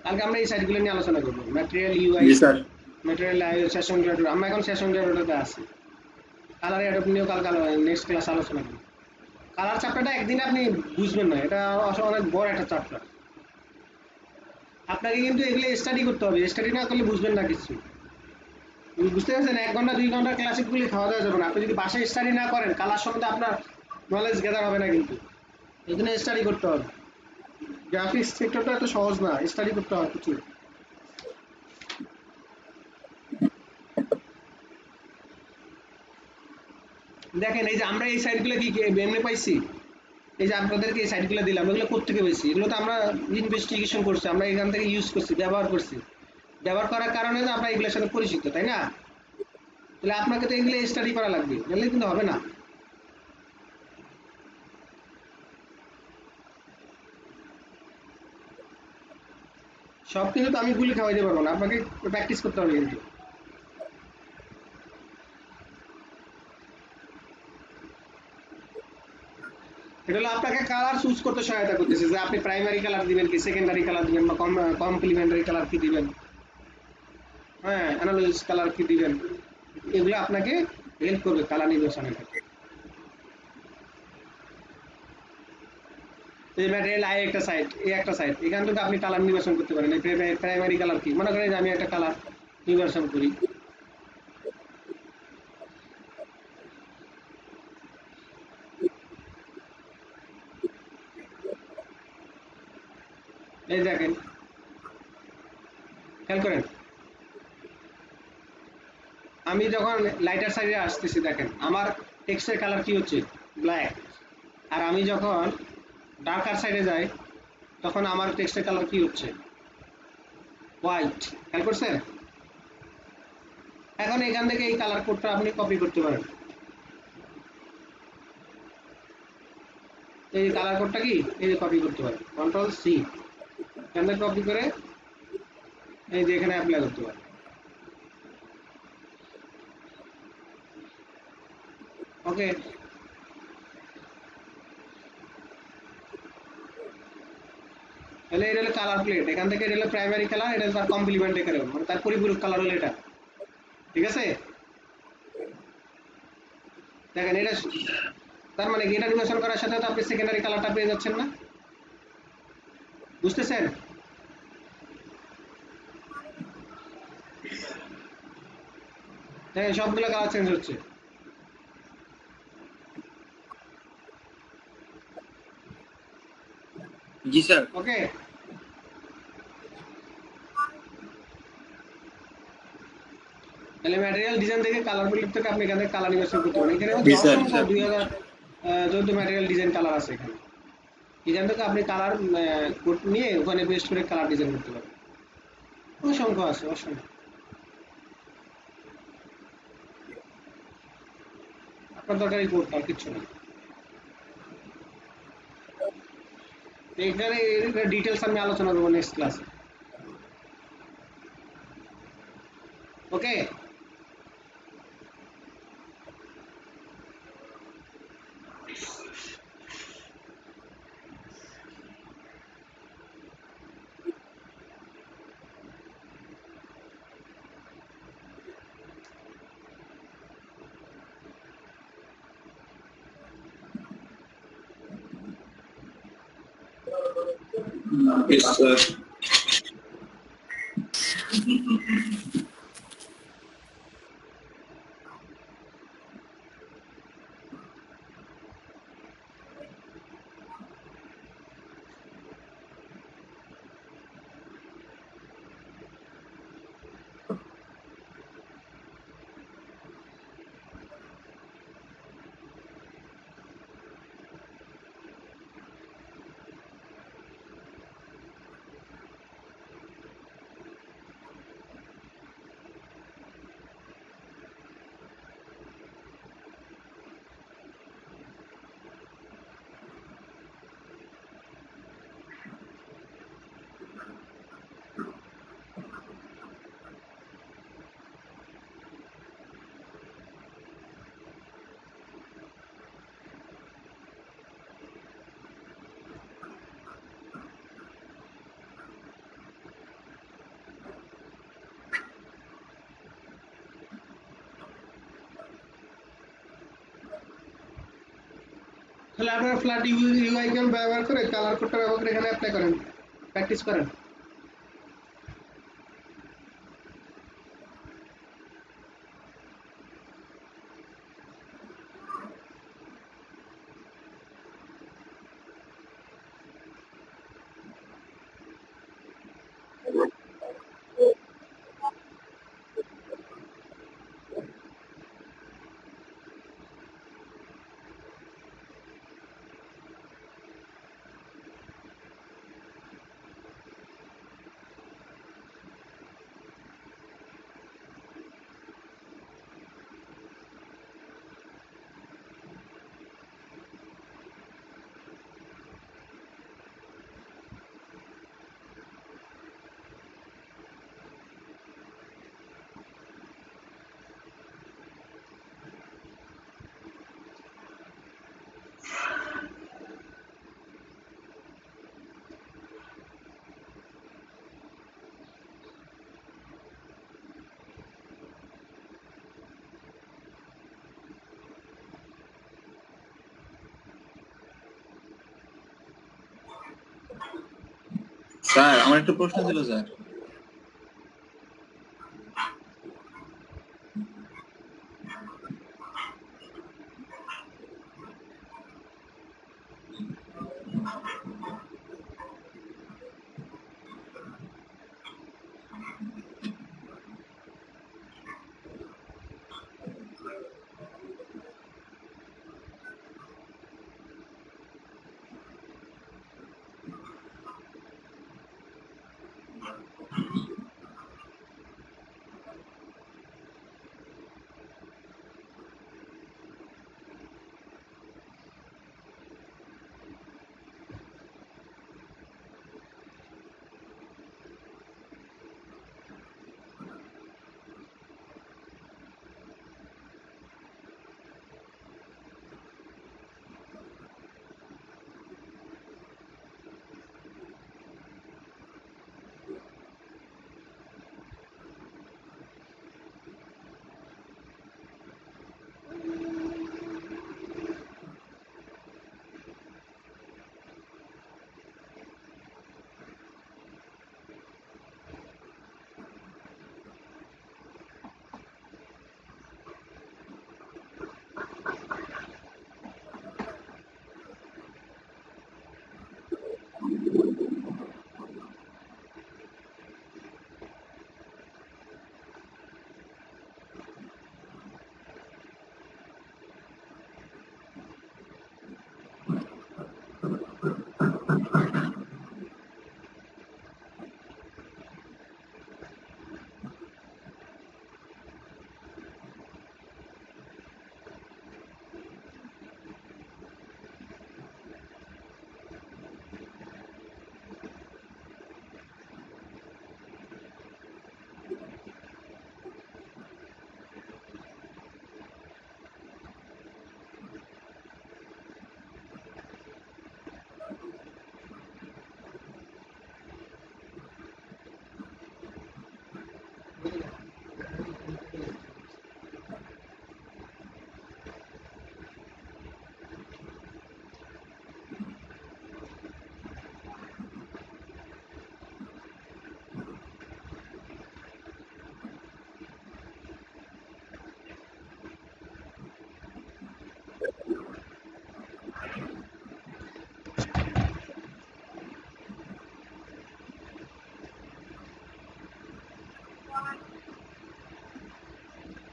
কালকে আমরা এই সাইটগুলো নিয়ে আলোচনা করবো, ম্যাটেরিয়াল ইউআই, জি স্যার। Material session creator. আমরা এখন সেশন ক্রিয়েটরটাতে আছি। কালার অ্যাডপ নিয়েও কালকে নেক্সট ক্লাস আলোচনা করবো। কালার চ্যাপ্টারটা একদিনে আপনি বুঝবেন না, এটা আসলে অনেক বড় একটা চ্যাপ্টার। আপনাকে কিন্তু এগুলো স্টাডি করতে হবে, স্টাডি না করলে বুঝবেন না কিছু। বুঝতে পারছেন? 1 ঘন্টা 2 ঘন্টা ক্লাসিকগুলি খাওয়া দাওয়া যাবে না। আপনি যদি বাসায় স্টাডি না করেন কালার সম্বন্ধে আপনার নলেজ গ্যাদার হবে না, কিন্তু এই জন্য স্টাডি করতে হবে। গ্রাফিক্স সেক্টরটা এত সহজ না, স্টাডি করতে হবে কিছু। দেখেন এই যে আমরা এই সাইটগুলো কি এমনি পাইছি, এই যে আপনাদেরকে এই সাইটগুলো দিলাম, এগুলো কোত্থেকে পেয়েছি? এগুলো তো আমরা ইনভেস্টিগেশন করছি, আমরা এখান থেকে ইউজ করছি, ব্যবহার করছি। ব্যবহার করার কারণে তো আমরা এগুলোর সাথে পরিচিত, তাই না? তাহলে আপনাকে তো এগুলো স্টাডি করা লাগবে, নাহলে কিন্তু হবে না। সব কিন্তু তো আমি গুলি খাওয়াইতে পারবো না, আপনাকে প্র্যাকটিস করতে হবে কিন্তু। এটা হলো আপনাকে কালার চুজ করতে সহায়তা করতেছে, যে আপনি প্রাইমারি কালার দিবেন কি, সেকেন্ডারি কালার দিবেন, বা কমপ্লিমেন্টারি কালার কি দিবেন, হ্যাঁ অ্যানালজিস কালার কি দিবেন, এগুলো আপনাকে হেল্প করবে কালার নির্বাচনের ক্ষেত্রে। এই ম্যাটেরিয়াল আই একটা সাইট, এই একটা সাইট, এখান থেকে আপনি কালার নির্বাচন করতে পারেন। এই প্রাইমারি কালার কি, মনে করেন যে আমি একটা কালার নির্বাচন করি, এই দেখেন খেয়াল করেন, আমি যখন লাইটার সাইডে আসতেছি দেখেন আমার টেক্সটের কালার কি হচ্ছে, ব্ল্যাক। আর আমি যখন ডার্কার সাইডে যাই তখন আমার টেক্সটের কালার কি হচ্ছে, হোয়াইট। খেয়াল করছেন? এখন এখান থেকে এই কালার কোডটা আপনি কপি করতে পারেন। এই কালার কোডটা কি, এই যে কপি করতে পারেন, কন্ট্রোল সি, এখান থেকে কপি করে এই যে এখানে অ্যাপ্লাই করতে পারেন। ওকে, তাহলে এটা হলো কালার প্লেট। এখান থেকে এটা হলো প্রাইমারি কালার, এটা তার কমপ্লিমেন্টারি কালার, মানে তার পরিপূরক কালার হলো এটা। ঠিক আছে? দেখেন এটা তার মানে কি, এটা নির্বাচন করার সাথে তো আপনি সেকেন্ডারি কালারটা পেয়ে যাচ্ছেন না, বুঝতেছেন? দেখেন সবগুলো কালার চেঞ্জ হচ্ছে। জি স্যার। ওকে, তাহলে ম্যাটেরিয়াল ডিজাইন থেকে কালার প্লেট থেকে আপনি এখানে কালার নির্বাচন করতে পারেন। এখানে হচ্ছে জি স্যার, জি অসংখ্য স্যার। 2014 ম্যাটেরিয়াল ডিজাইন কালার আছে এখানে। এখান থেকে আপনি কালার কোড নিয়ে ওখানে পেস্ট করে কালার ডিজাইন করতে পারেন। অসংখ্য আছে, অসংখ্য। আপনার দরকার এই কোডটা, আর কিচ্ছু না। এখানে ডিটেলস আমি আলোচনা করবো নেক্সট ক্লাসে। ওকে, Yes, sir. তাহলে আপনারা ফ্ল্যাট ইউ আইকন ব্যবহার করে কালার কোডটা ব্যবহার করে এখানে অ্যাপ্লাই করেন, প্র্যাকটিস করেন। স্যার আমার একটা প্রশ্ন ছিল স্যার।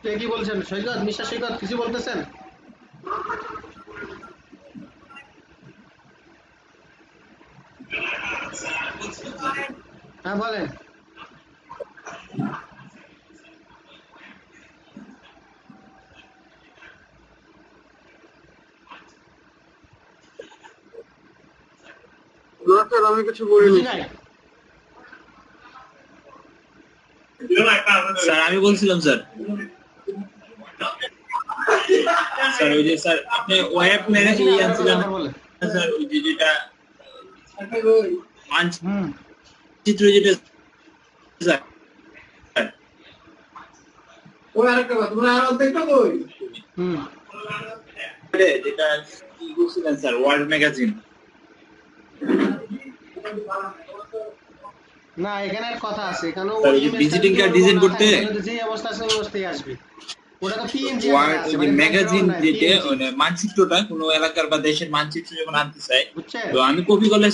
কে কি বলছেন? সৈকত, মিস্টার সৈকত কিছু বলতেছেন? হ্যাঁ বলেন। আমি কিছু বলিনি। বুঝি নাই। স্যার আমি বলছিলাম স্যার, স্যার ওই যে স্যার আপনি ওয়েব ম্যানেজ আনছিলেন আবার বলেন। স্যার, ওই যে যেটা হুম মানচিত্র যেটা স্যার, হুম যেটা কি বলছিলেন স্যার, ওয়ার্ল্ড ম্যাগাজিন। না, এখানে আর কথা আছে, এখানে স্যার, ওই ওই যে ইমেজটা ভিজিটিং যদি কার্ড ওরকম ডিজাইন না করতে থাকে তাহলে তো যে অবস্থা আছে ওই অবস্থায় আসবে। ওটা তো পিএনজি আকারে ওয়ার্ল্ড আছে, ওই যে মানে ম্যাগাজিন ব্যাকগ্রাউন্ড নাই, যেটা পিএনজি। মানে মানচিত্রটা কোনো এলাকার বা দেশের মানচিত্র যখন আনতে চাই, বুঝছেন? তো আমি কপি করলে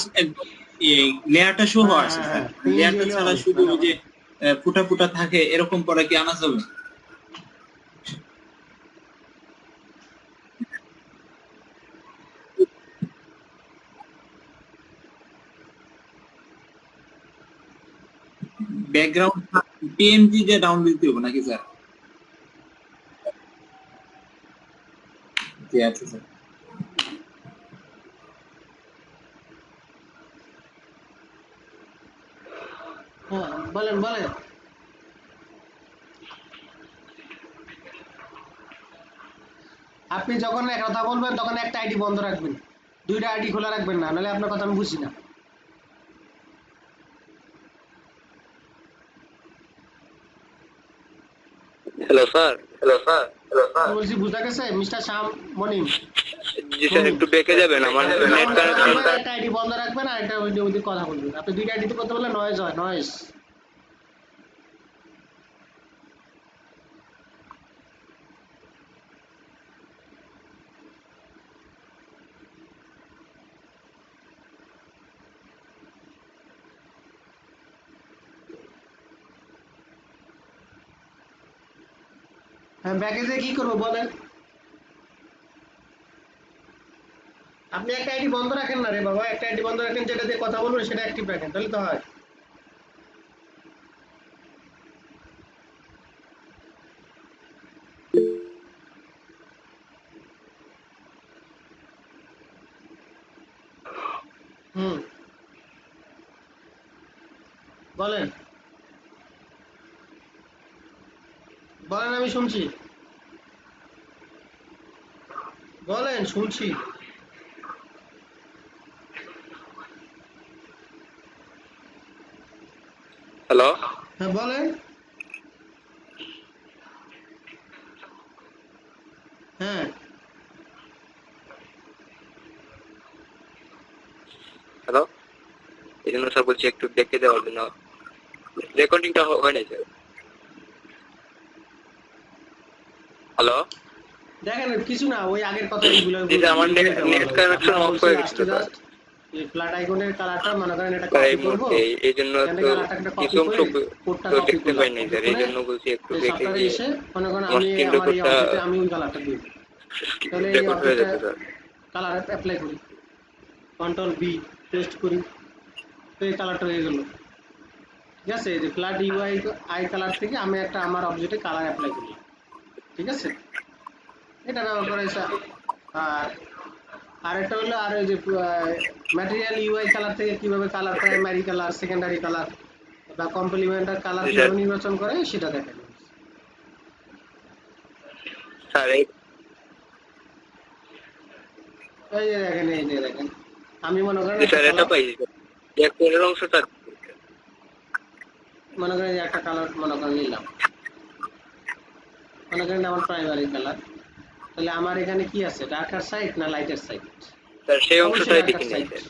লেয়ারটা শো হ্যাঁ আসে হ্যাঁ স্যার। হ্যাঁ, পিএনজি লেয়ারটা হলেও ছাড়া হবে, শুধু মানে ওই যে ফুটা ফুটা থাকে এরকম করা কি আনা যাবে? ব্যাকগ্রাউন্ড পিএনজি দিয়ে ডাউনলোড দিতে হবে নাকি স্যার? জি আচ্ছা স্যার। হ্যাঁ, বলেন বলেন। আপনি যখন এক কথা বলবেন তখন একটা আইডি বন্ধ রাখবেন, দুইটা আইডি খোলা রাখবেন না, নাহলে আপনার কথা আমি বুঝি না। Hello sir. কি বলছি বুঝা গেছে মিস্টার শ্যাম মনিম? জি স্যার, একটু বেঁকে যাবেন, আমার নেট যখন কথা কানেকশন। বলবেন একটা আইডি বন্ধ রাখবেন আর একটা ওই কথা বলবেন। আপনি দুইটা আইডিতে করতে বললে নয়েজ হয়, নয়েজ। হ্যাঁ, ব্যাকে যেয়ে কি করবো বলেন? আপনি একটা আইডি বন্ধ রাখেন না রে বাবা, একটা আইডি বন্ধ রাখেন, যেটা দিয়ে কথা বলবেন সেটা অ্যাক্টিভ রাখেন, তাহলে তো হয়। হুম, বলেন বলেন, আমি শুনছি, বলেন শুনছি। হ্যালো। হ্যাঁ বলেন। হ্যাঁ, হ্যালো, এই জন্য স্যার বলছি একটু দেখে দেওয়ার জন্য। রেকর্ডিংটা হয় নাই স্যার। হ্যালো। দেখেন কিছু না, ওই আগের কথা এইগুলো জি স্যার, বলছি, আমার এইগুলোই ব্যবহার নেট হয়েছে। কানেকশন আপনারা অফ বলছি হয়ে গেছিল লাস্টে স্যার। জাস্ট এই ফ্ল্যাট আইকনের কালারটা মনে করেন এটা স্যার এই কপি করব, মুহূর্তে এই জন্য এখান তো থেকে কালারটা একটা কিছু কপি অংশ করে কোডটা তো কপি দেখতে করলাম, পাই নাই কপি স্যার, এই করে জন্য বলছি একটু এই দেখে সফটওয়্যারে যে এসে মনে করেন আমার আমি স্ক্রিন আমার এই রেকর্ডটা অবজেক্টে আমি ওই কালারটা দিই, তাহলে এই রেকর্ড হয়ে অবজেক্টটা যাবে স্যার। কালার অ্যাপ্লাই করি, কন্ট্রোল বি পেস্ট করি, তো এই কালারটা হয়ে গেল। ঠিক আছে, এই যে ফ্ল্যাট ইউআই আই কালার থেকে আমি একটা আমার অবজেক্টে কালার অ্যাপ্লাই করলাম। ঠিক আছে, এটা ব্যবহার করা হয়েছে। আর আরেকটা হলো আর ওই যে ম্যাটেরিয়াল ইউআই কালার থেকে কিভাবে colour, primary colour, secondary colour বা কমপ্লিমেন্টারি কালার জি স্যার। কিভাবে নির্বাচন করে সেটা দেখানো হয়েছে। স্যার এই এই যে দেখেন, এই যে দেখেন, আমি মনে করেন জি একটা স্যার, এটা কালার, পাইছি স্যার। এর পরের অংশটা মনে করেন একটা কালার মনে করেন নিলাম, মনে করেন আমার প্রাইমারি কালার, তাহলে আমার এখানে কি আছে, ডার্কার সাইড না লাইটার সাইড? স্যার সেই অবশ্যই অংশটাই ডার্কার দেখি নাই সাইড। স্যার।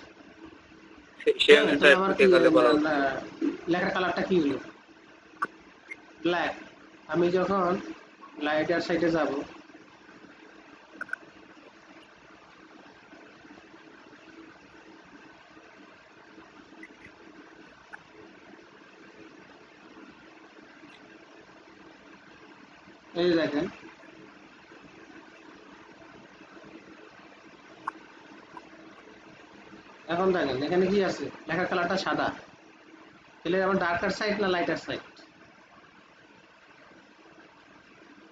সেই হ্যাঁ, অংশটা তাহলে একটু আমার কি দেখালে ভালো হতো। লেখার কালারটা কি হলো? ব্ল্যাক। আমি যখন লাইটার সাইডে যাব, এই যে দেখেন, এখন দেখেন এখানে কি আছে, লেখার কালারটা সাদা, তাহলে আমার ডার্কার সাইড না লাইটার সাইড?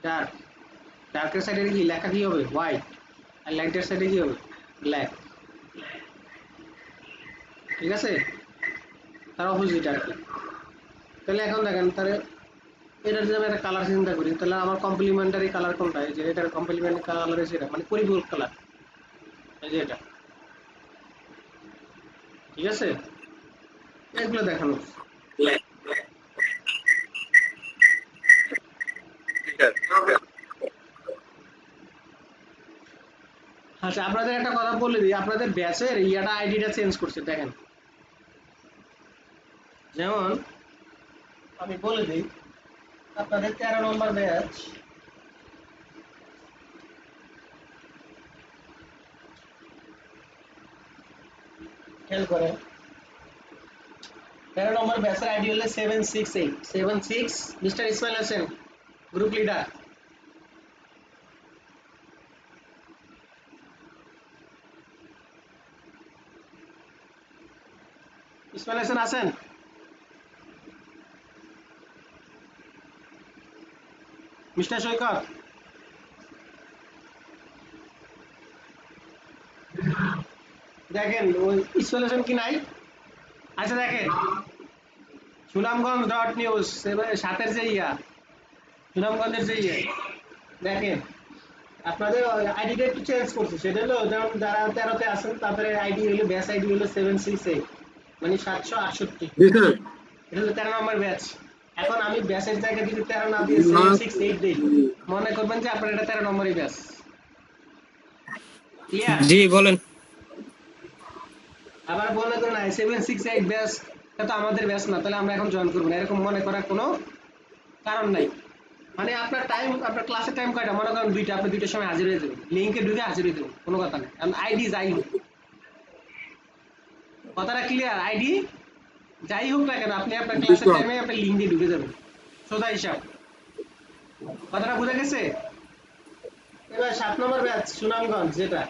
ডার্ক। ডার্কের সাইডে কি লেখা কি হবে, হোয়াইট, আর লাইটের সাইডে কি হবে, ব্ল্যাক। ঠিক আছে, তার অপোজিট আর কি। তাহলে এখন দেখেন, তাহলে এটার যদি আমি একটা কালার চিন্তা করি, তাহলে আমার কমপ্লিমেন্টারি কালার কোনটা, এই যে এটার কমপ্লিমেন্টারি কালার হচ্ছে এটা, মানে পরিপূরক কালার, এই যে এটা। ঠিক আছে, এগুলো দেখানো হচ্ছে। জি স্যার। আচ্ছা, আপনাদের একটা কথা বলে দিই, আপনাদের ব্যাচের ইয়াটা আইডিটা চেঞ্জ করছে দেখেন। যেমন আমি বলে দিই, আপনাদের 13 নম্বর ব্যাচ, খেয়াল করেন 13 নম্বর ব্যাচের আইডি হলো 768 mister Ismail Hossain, group leader. Ismail Hossain আছেন? মিস্টার সৈকত, দেখেন ওই ইসমাইল হোসেন কি নাই? আচ্ছা দেখেন, সুনামগঞ্জ ডট নিউজ সাতের যে ইয়া, সুনামগঞ্জের যে ইয়ে, দেখেন আপনাদের আইডিটা একটু চেঞ্জ করছে। সেটা হলো যেমন যারা 13তে আছেন তাদের আইডি হলো, ব্যাচ আইডি হলো 768, মানে 768। জি স্যার। এটা হলো 13 নম্বর ব্যাচ। এখন আমি ব্যাচের জায়গায় যদি 13 না দিয়ে 768 দিই, মনে করবেন যে আপনার এটা 13 নম্বরই ব্যাচ। ক্লিয়ার? জি বলেন। আবার মনে করেন 768 ব্যাচ, এটা তো আমাদের ব্যাচ না, তাহলে আমরা এখন জয়েন করবো না, এরকম মনে করার কোনো কারণ নাই। মানে আপনার টাইম, আপনার ক্লাসের টাইম কয়টা? মনে করেন 2টা, আপনি 2টার সময় হাজির হয়ে যাবেন, লিঙ্কে ঢুকে হাজির হয়ে যাবেন, কোনো কথা নেই। কারণ আইডি যাই হোক, কথাটা ক্লিয়ার? আইডি যাই হোক না কেন, আপনি আপনার ক্লাসের টাইমে আপনার লিঙ্ক দিয়ে ঢুকে যাবেন, সোজা হিসাব। কথাটা বুঝা গেছে? এবার 7 নম্বর ব্যাচ সুনামগঞ্জ যেটা,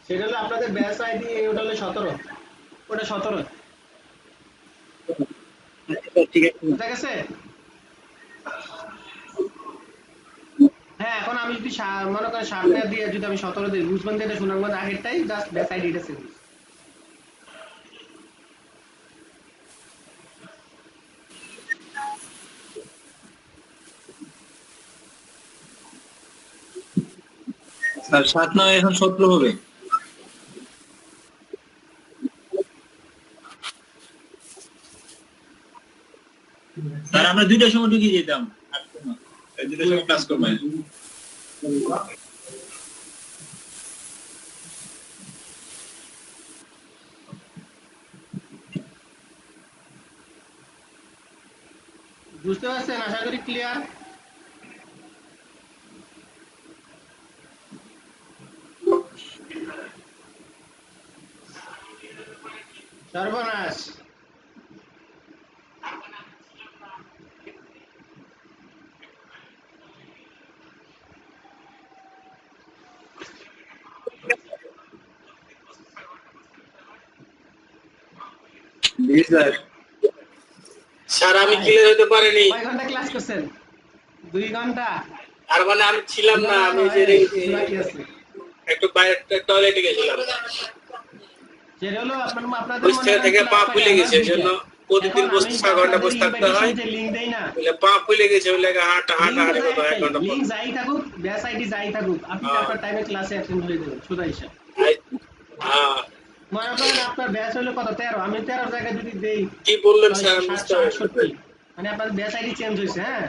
সেটা হলো আপনাদের ব্যাচ আইডি, ওটা হলো 17, ওটা 17, ঠিক আছে। বুঝা গেছে? হ্যাঁ, এখন আমি যদি মনে করেন 7 দিয়ে যদি আমি 17 দিই, বুঝবেন যে এটা সুনামগঞ্জ আগেরটাই, জাস্ট ব্যাচ আইডিটা চেঞ্জ। স্যার 7 নয় এখন 17 হবে। স্যার আমরা 2টার সময় ঢুকে যেতাম, 2টার সময় ক্লাস করবো। বুঝতে পারছেন? আশা করি ক্লিয়ার। সর্বনাশ, জি স্যার। স্যার আমি ক্লিয়ার হতে পারিনি। কয় ঘন্টা ক্লাস করছেন? 2 ঘন্টা? আর মানে আমি ছিলাম না, আমি যে বাকি আছে। একটু বাইরে টয়লেটে গেছিলাম, যেটা হলো আপনাদের বুঝতে থেকে পা ফুলে গেছে, এই জন্য প্রতিদিন বসে 6 ঘন্টা বসে থাকতে হয়, যে লিংক দেই না, বলে পা ফুলে গেছে, ওই লাগে হাঁটা হাঁটি করতে হয় 1 ঘন্টা পর। লিংক যাই থাকুক, ব্যাচ আইডি যাই থাকুক, আপনি আপনার টাইমে ক্লাসে অ্যাটেন্ড হয়ে যাবেন, সোজা হিসাব। হ্যাঁ, মনে করেন আপনার ব্যাচ হলো কত? 13, আমি 13 জায়গায় যদি দেই কি বললেন স্যার? বুঝতে পারছি। 768, মানে আপনার ব্যাচ আইডি চেঞ্জ হয়েছে। হ্যাঁ,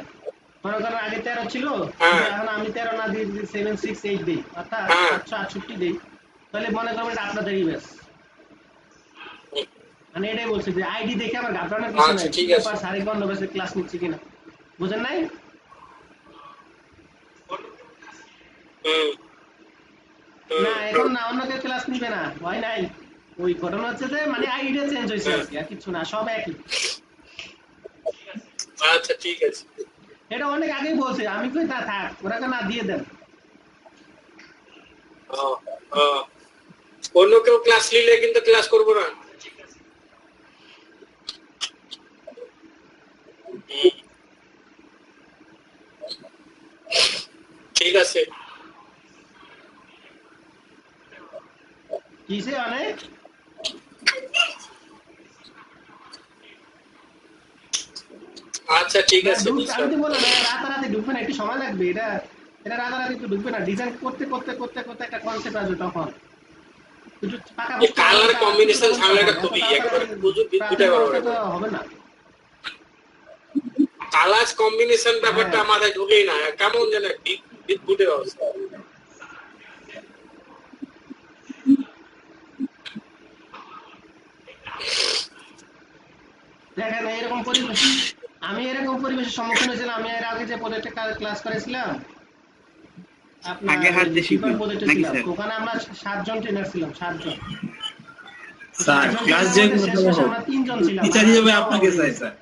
মনে করেন আগে 13 ছিল, হ্যাঁ। এখন আমি 13 না দিয়ে যদি 768 দিই, অর্থাৎ হ্যাঁ। 768 দিই, তাহলে মনে করবেন এটা আপনাদেরই ব্যাচ। মানে এটাই বলছি যে আইডি দেখে আমার ঘাবড়ানোর কিছু আচ্ছা, নাই, ঠিক আছে। সাড়ে অন্য ব্যাচের ক্লাস নিচ্ছে কিনা, বুঝেন নাই? হুম, না এখন না, অন্য কেউ ক্লাস নিবে না, ভয় নাই। ওই ঘটনা হচ্ছে যে মানে আইডিটা চেঞ্জ হয়েছে আর কি, আর কিছু না, সব একই। আচ্ছা ঠিক আছে। এটা অনেক আগেই বলছে, আমি কই তা থাক, ওরা না দিয়ে দেন। অন্য কেউ ক্লাস নিলে কিন্তু ক্লাস করবো না। ঠিক আছে। কিসে অনেক? আচ্ছা ঠিক আছে। আমি তো বললাম রাতারাতি ঢুকবে না, একটু সময় লাগবে। এটা এটা রাতারাতি একটু ঢুকবে না, ডিজাইন করতে করতে করতে করতে একটা কনসেপ্ট আসবে, তখন একটু পাকাপোক্ত কালার কম্বিনেশন ঝামেলাটা খুবই একেবারে বুঝুন বিদ্যুৎটা হবে না। কালার কম্বিনেশন ব্যাপারটা মাথায় ঢুকেই না, কেমন যেন বিদ্যুতের অবস্থা। দেখেন এরকম পরিবেশ, আমি এরকম পরিবেশের সম্মুখীন হয়েছিলাম। আমি এর আগে যে প্রজেক্টে ক্লাস করেছিলাম, আপনার আগে হাতে শিপার শিখুন প্রজেক্টে নাকি ছিলাম, স্যার? ওখানে আমরা 7 জন ট্রেনার ছিলাম, 7 জন। স্যার 7 জন ক্লাস ট্রেনার যে মধ্যে কোনো শেষমেশ হোক, আমরা 3 জন ছিলাম, টিচার আর হিসেবে সব আপনাকে out চাই হয়ে গেছে। স্যার।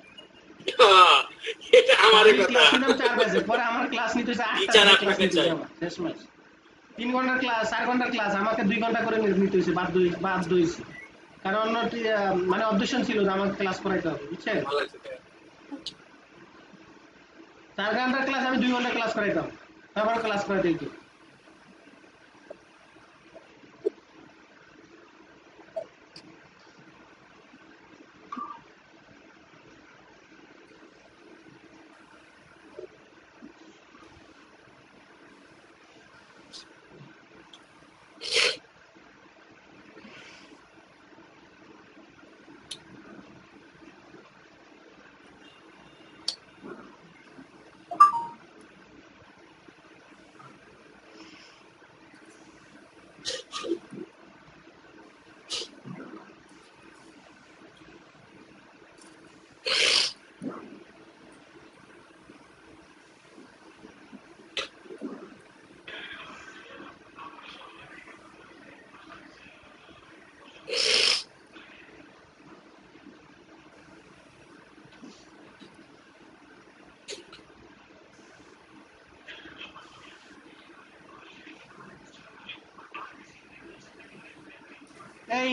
এটা আমারই আমি কথা। ক্লাস নিতাম 4 ব্যাচে, পরে আমার ক্লাস নিতে হচ্ছে 8টা টিচার ব্যাচে ক্লাস আপনাকে নিতে চাই। হচ্ছে আমার শেষমেশ। 3 ঘন্টার ক্লাস, 4 ঘন্টার ক্লাস আমাকে 2 ঘন্টা করে নিতে হয়েছে, বাধ্য হয়েছি। কারণ মানে অবজেকশন ছিল যে আমাকে ক্লাস করাইতে হবে, বুঝছেন? ভালো লাগছে। 4 ঘন্টার ক্লাস আমি 2 ঘন্টা ক্লাস করাইতাম, তারপর ক্লাস করাইতে হইতো।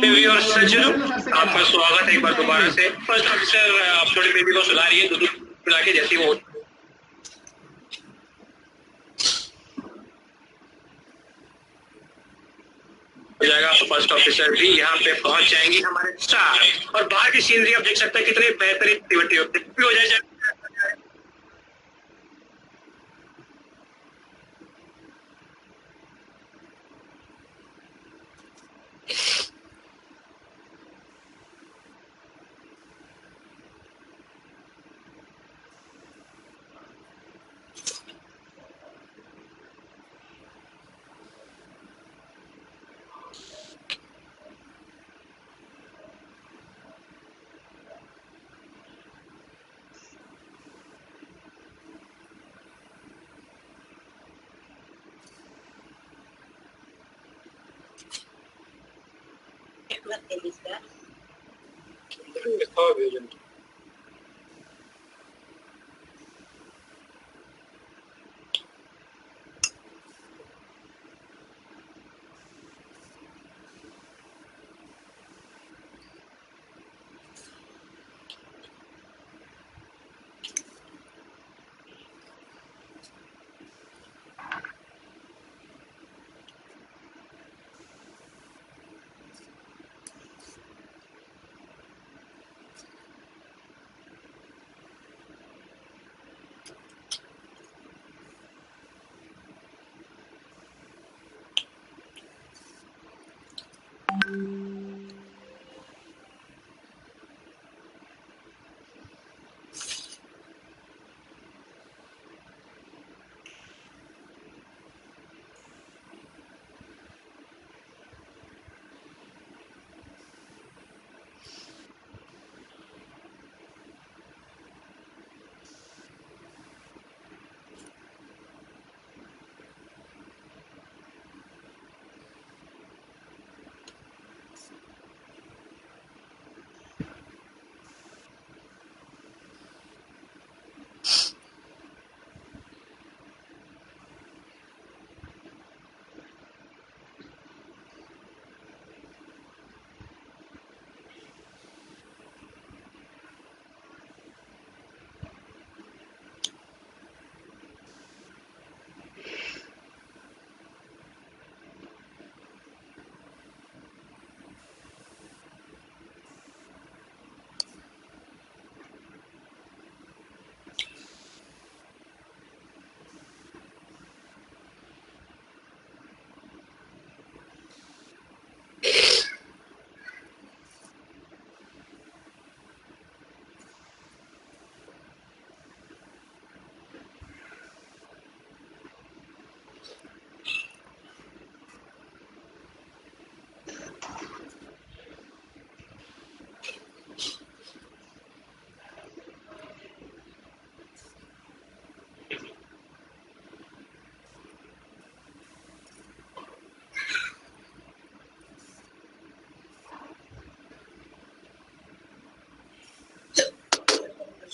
व्यूअर्स सज्जनों, आपका स्वागत है एक बार दोबारा से। फर्स्ट ऑफिसर आप थोड़ी बेबी को सुला रही है, दूध पिला के जैसी वो हो जाएगा, फर्स्ट ऑफिसर भी यहाँ पे पहुंच जाएंगी हमारे स्टार। और बाहर की सीनरी आप देख सकते हैं कितनी बेहतरीन एक्टिविटी हो जाए।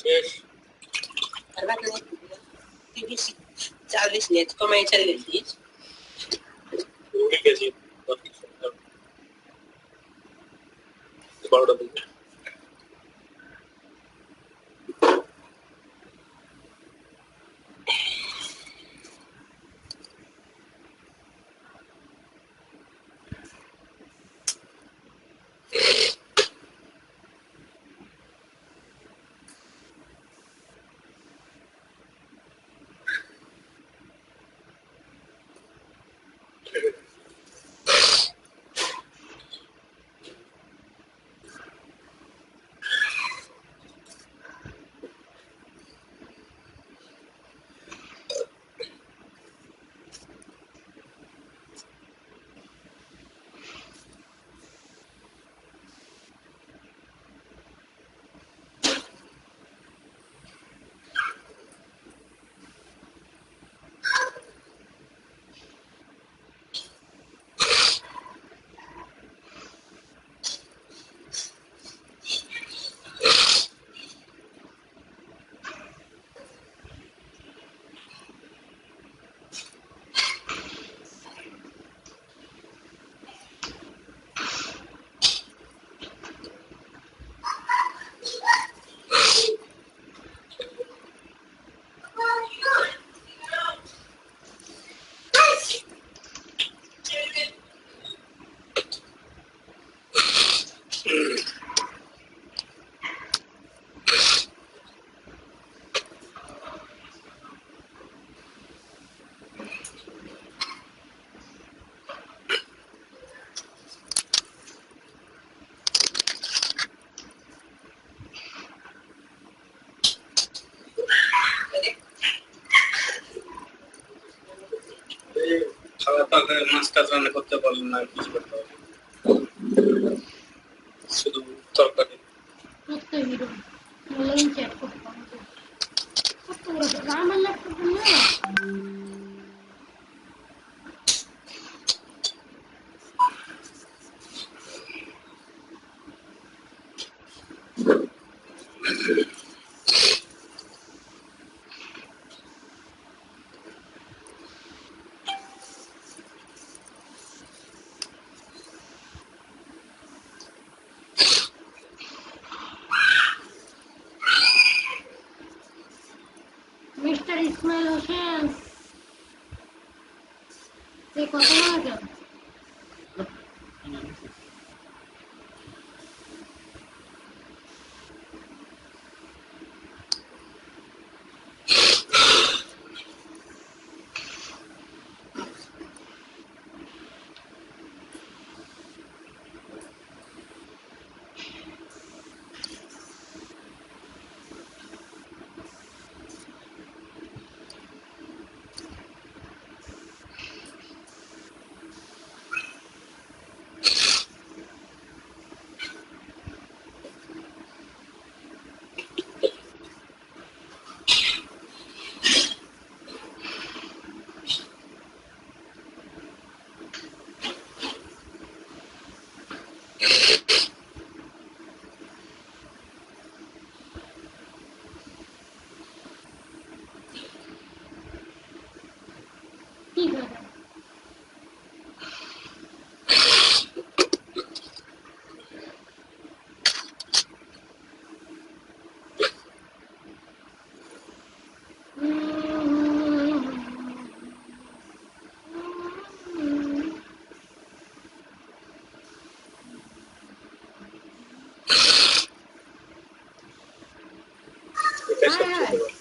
শেষ। 40 net, come hai 40? উঠে গেছি। বারোটা দিকে। খাবার দাবার মাছ টাছ রান্না করতে পারলেন না, কিছু করতে হবে শুধু তরকারি। মিস্টার ইসমাইল হোসেন, এই কথা না কেন? ঠিক আছে।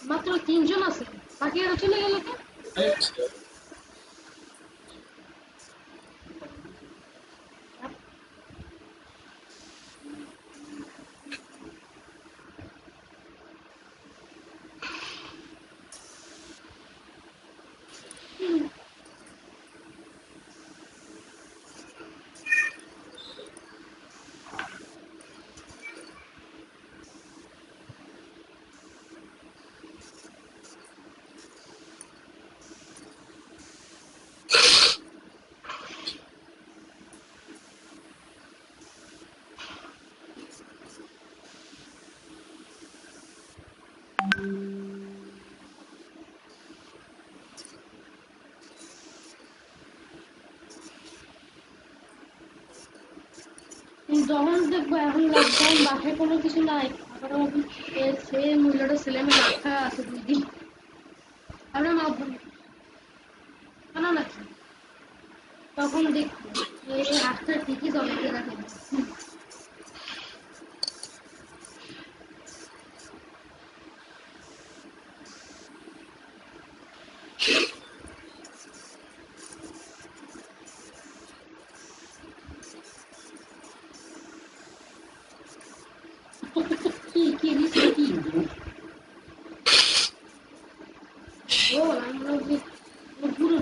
মাত্র 3 জন আছে, বাকি আর চলে গেল কেন? যখন দেখবো এখন লকডাউন বাসায় কোনো কিছু নাই, আবার সে মূল্যটা ছেলে মেয়ে রাখা আছে 2 দিন, আমরা মাধ্যম না নাকি তখন দেখবো এই হাতটা ঠিকই চলে রাখে। কি নিশ্চয় কি ও আমরা পুরো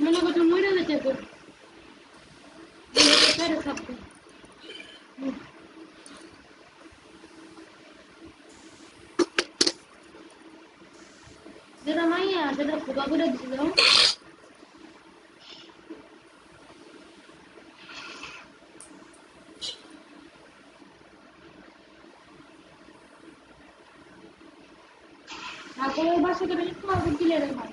মনে করছো মরে যেতে থাকবে। যেটা মাইয়া সেটা খোপা করে দিছিল, ঠাকুরের বাসাকে বেশি খোয়া দিলে রে ভাই।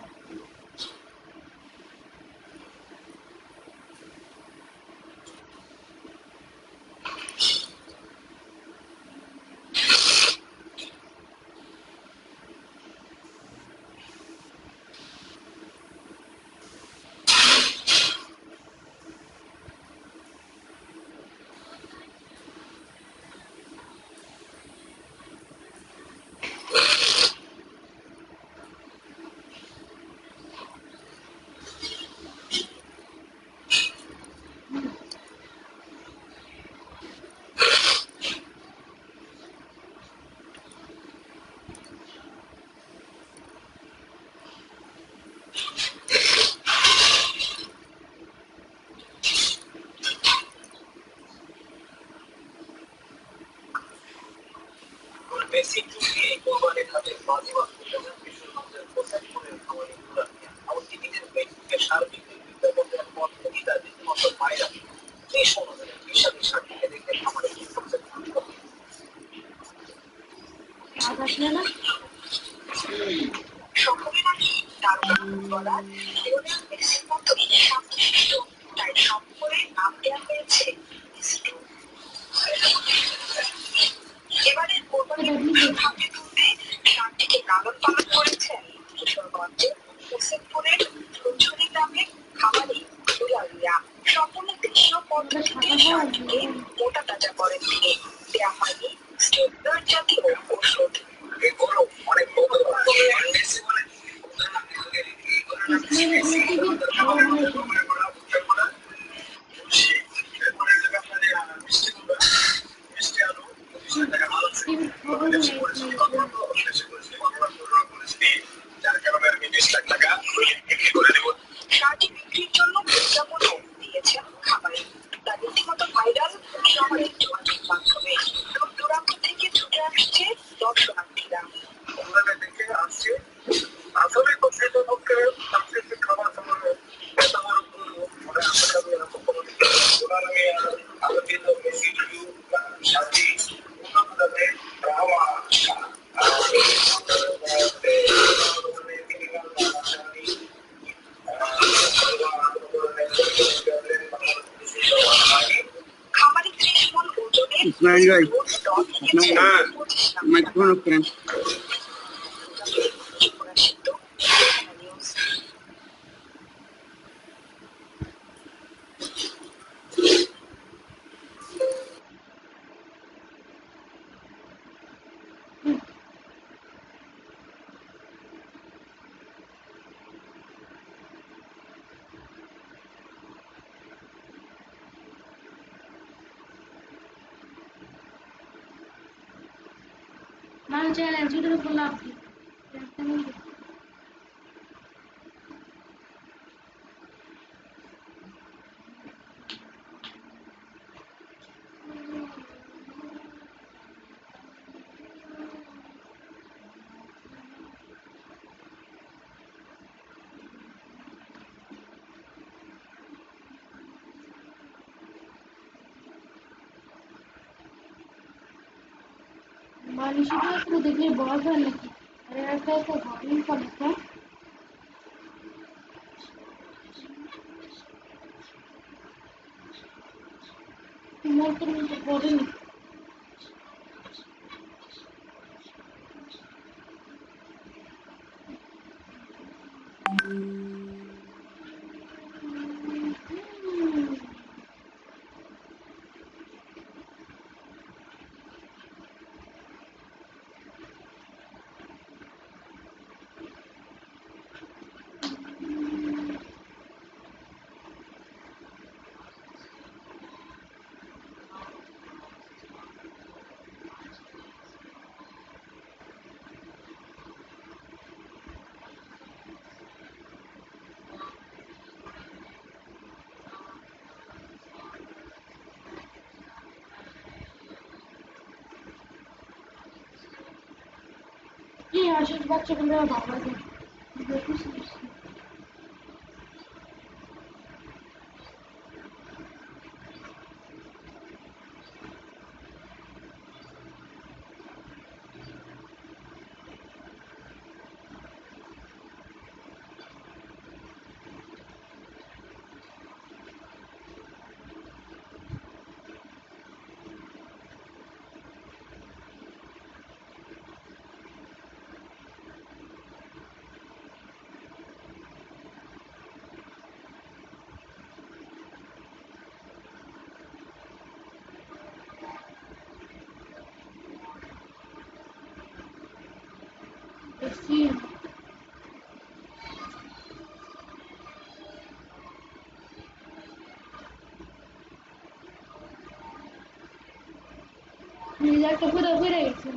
বেসিক্যালি এই কোরবানির হাতে বাজি বিশ্বনাথের প্রচার করে খামারি গুলা এমনকি নিজের ব্যক্তিকে সার্বিক বিজ্ঞাপনের পদ্ধতিটা রীতিমতো বাইরা এই সমাজের বিশাল সার্টিকে দেখে খামারে কি করছে সকলে নাকি তার বলার লিওনেল মেসির মতো শান্তশিষ্ট, তাই সব করে নাম দেওয়া হয়েছে এবারের কোরবানির ভাবে তুলতে গানটিকে লালন পালন করেছেন কিশোরগঞ্জের হোসেনপুরের ফুলঝুরি গ্রামের খামারি দুলালিয়া। সম্পূর্ণ দেশীয় পদ্ধতিতে শাকটিকে মোটা তাজা করেন তিনি। দেওয়া হয়নি স্টেবলার জাতীয় ওষুধ। এগুলো অনেক শাড়ি বিক্রির জন্য বিজ্ঞাপন দিয়েছেন খামারি, তা রীতিমতো ভাইরাল শহরের যোগাযোগ মাধ্যমে। দূর দূরান্ত থেকে ছুটে আসছে দর্শনার্থীরা। দেখে আসছে আসলে কর্তৃপক্ষের সাংস্কৃতিক খাবার সম্পর্কে এত বড় মনে আশা করি এরকম কোনো আলোচিত বেশি সাথী উন্নতভাবে রাওয়া খামারি 30 মণ ওজনের ইসমাইল ভাই মাইক্রোফোন অফ করেন। চ্যালেঞ্জ এটার উপর লাভ দিই মানুষের তো দেখলে বড় হয় নাকি আরে একটা তো ভাবলেন কলেজটা তোমার তো পড়েনি কি আসলে বাচ্চাগুলো ভালো লাগে দেখছি নিজেরটা ঘুরে ঘুরে গেছে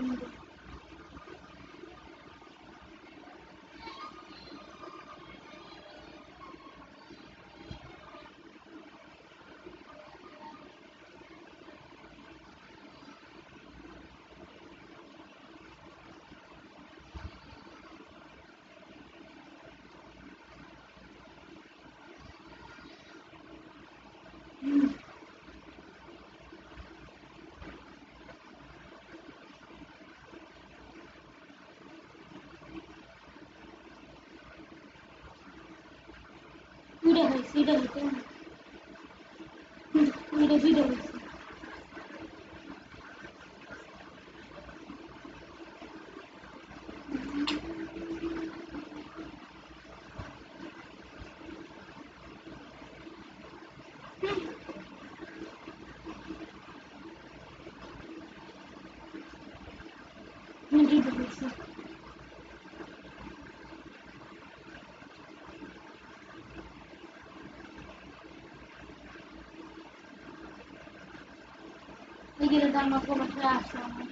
ঘুরে হয়েছে এটা হইতে ঘুরে ঘুরে হয়েছে ঘুরে হয়েছে এগুলো দাম কোনো আসছে আমার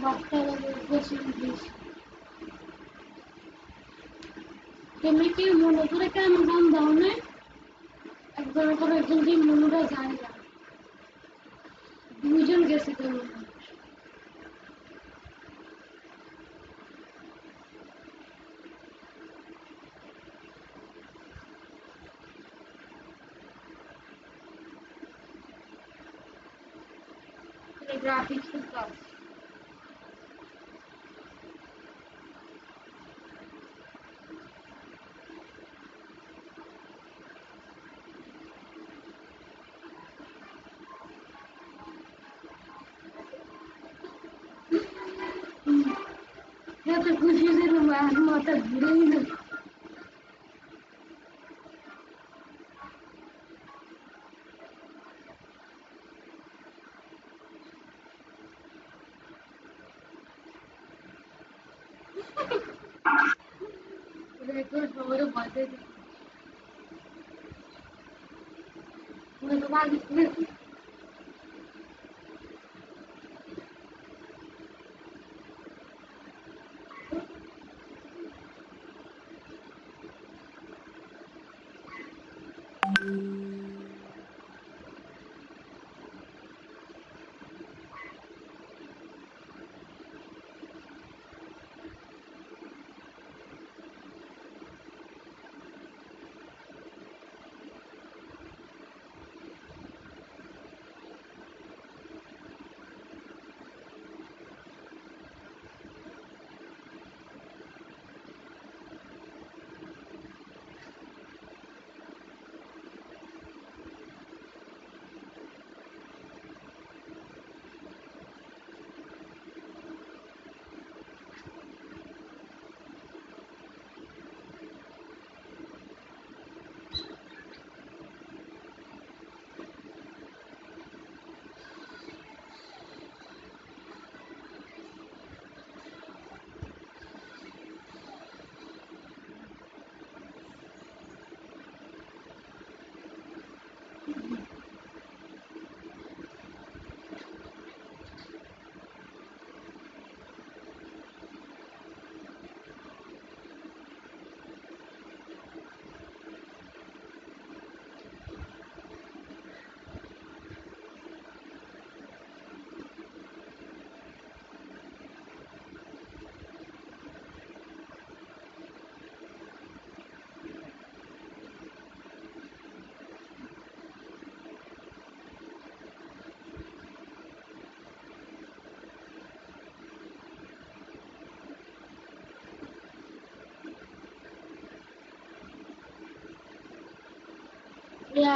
বাচ্চারা বেশি বেশি কেমনি কি মনে করে কেন দাম দাও না একজন করে একজন কি মনোরা যায় না দুজন গেছে কেমন গ্রাফিক্স কাজ এত খুশি ছিল মাথা ঘুরেই না দেখো সবাই ভয় পেয়ে গেছে। মনে তো বাড়ি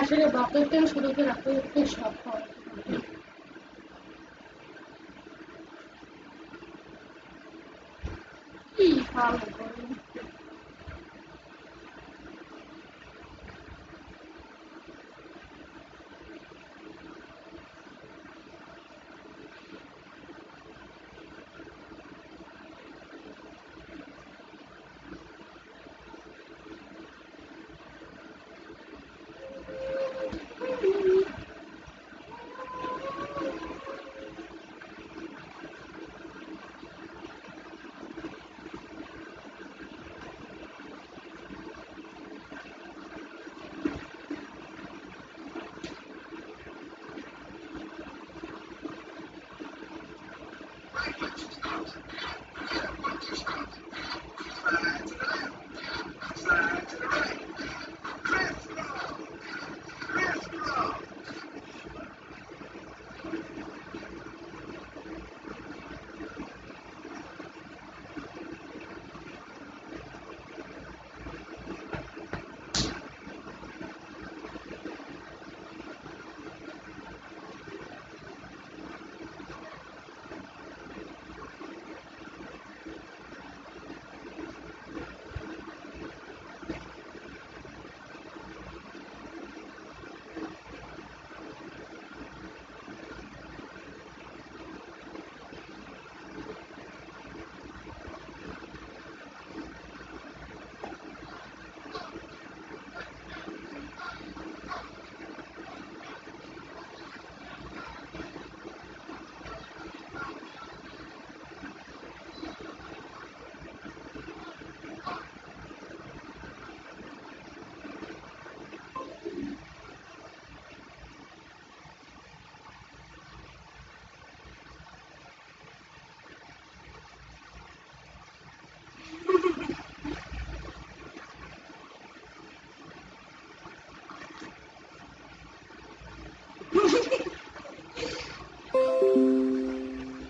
আসলে বাপের থেকে শুরু করে আপনার একটু শখ হয় কি ভালো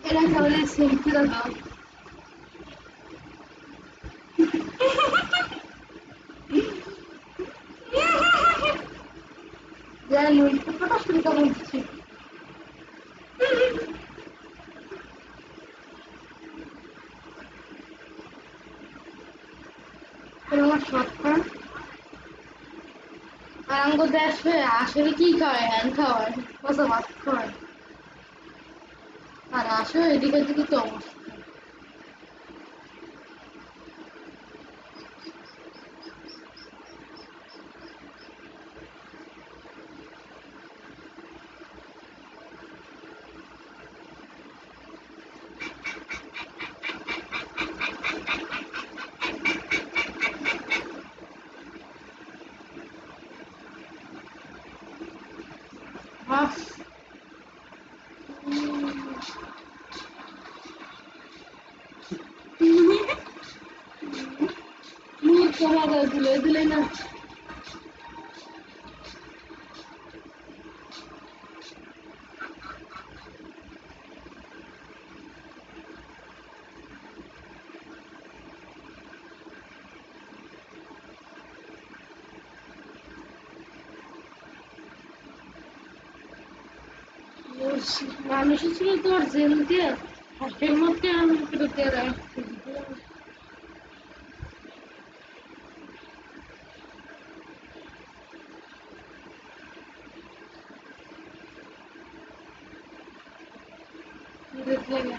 era তাহলে সেলফি দাও জানি কতটা সুবিধা বলছি আমার শর্টটা আর আঙ্গ দেশে আসলে কি খায় হ্যান খাওয়ায় কত ভাত খাওয়ায় আর আসলে এদিকে দিকে তো অবস্থা মুখ কমাবে দিলে দিলে না মানুষের ছিল তোর জেল দিয়ে হাসের মধ্যে আমি করতে রাখছি দেখলে না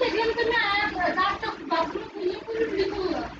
দেখলাম তো না রাস্তা বাথরুম খুলে খুলে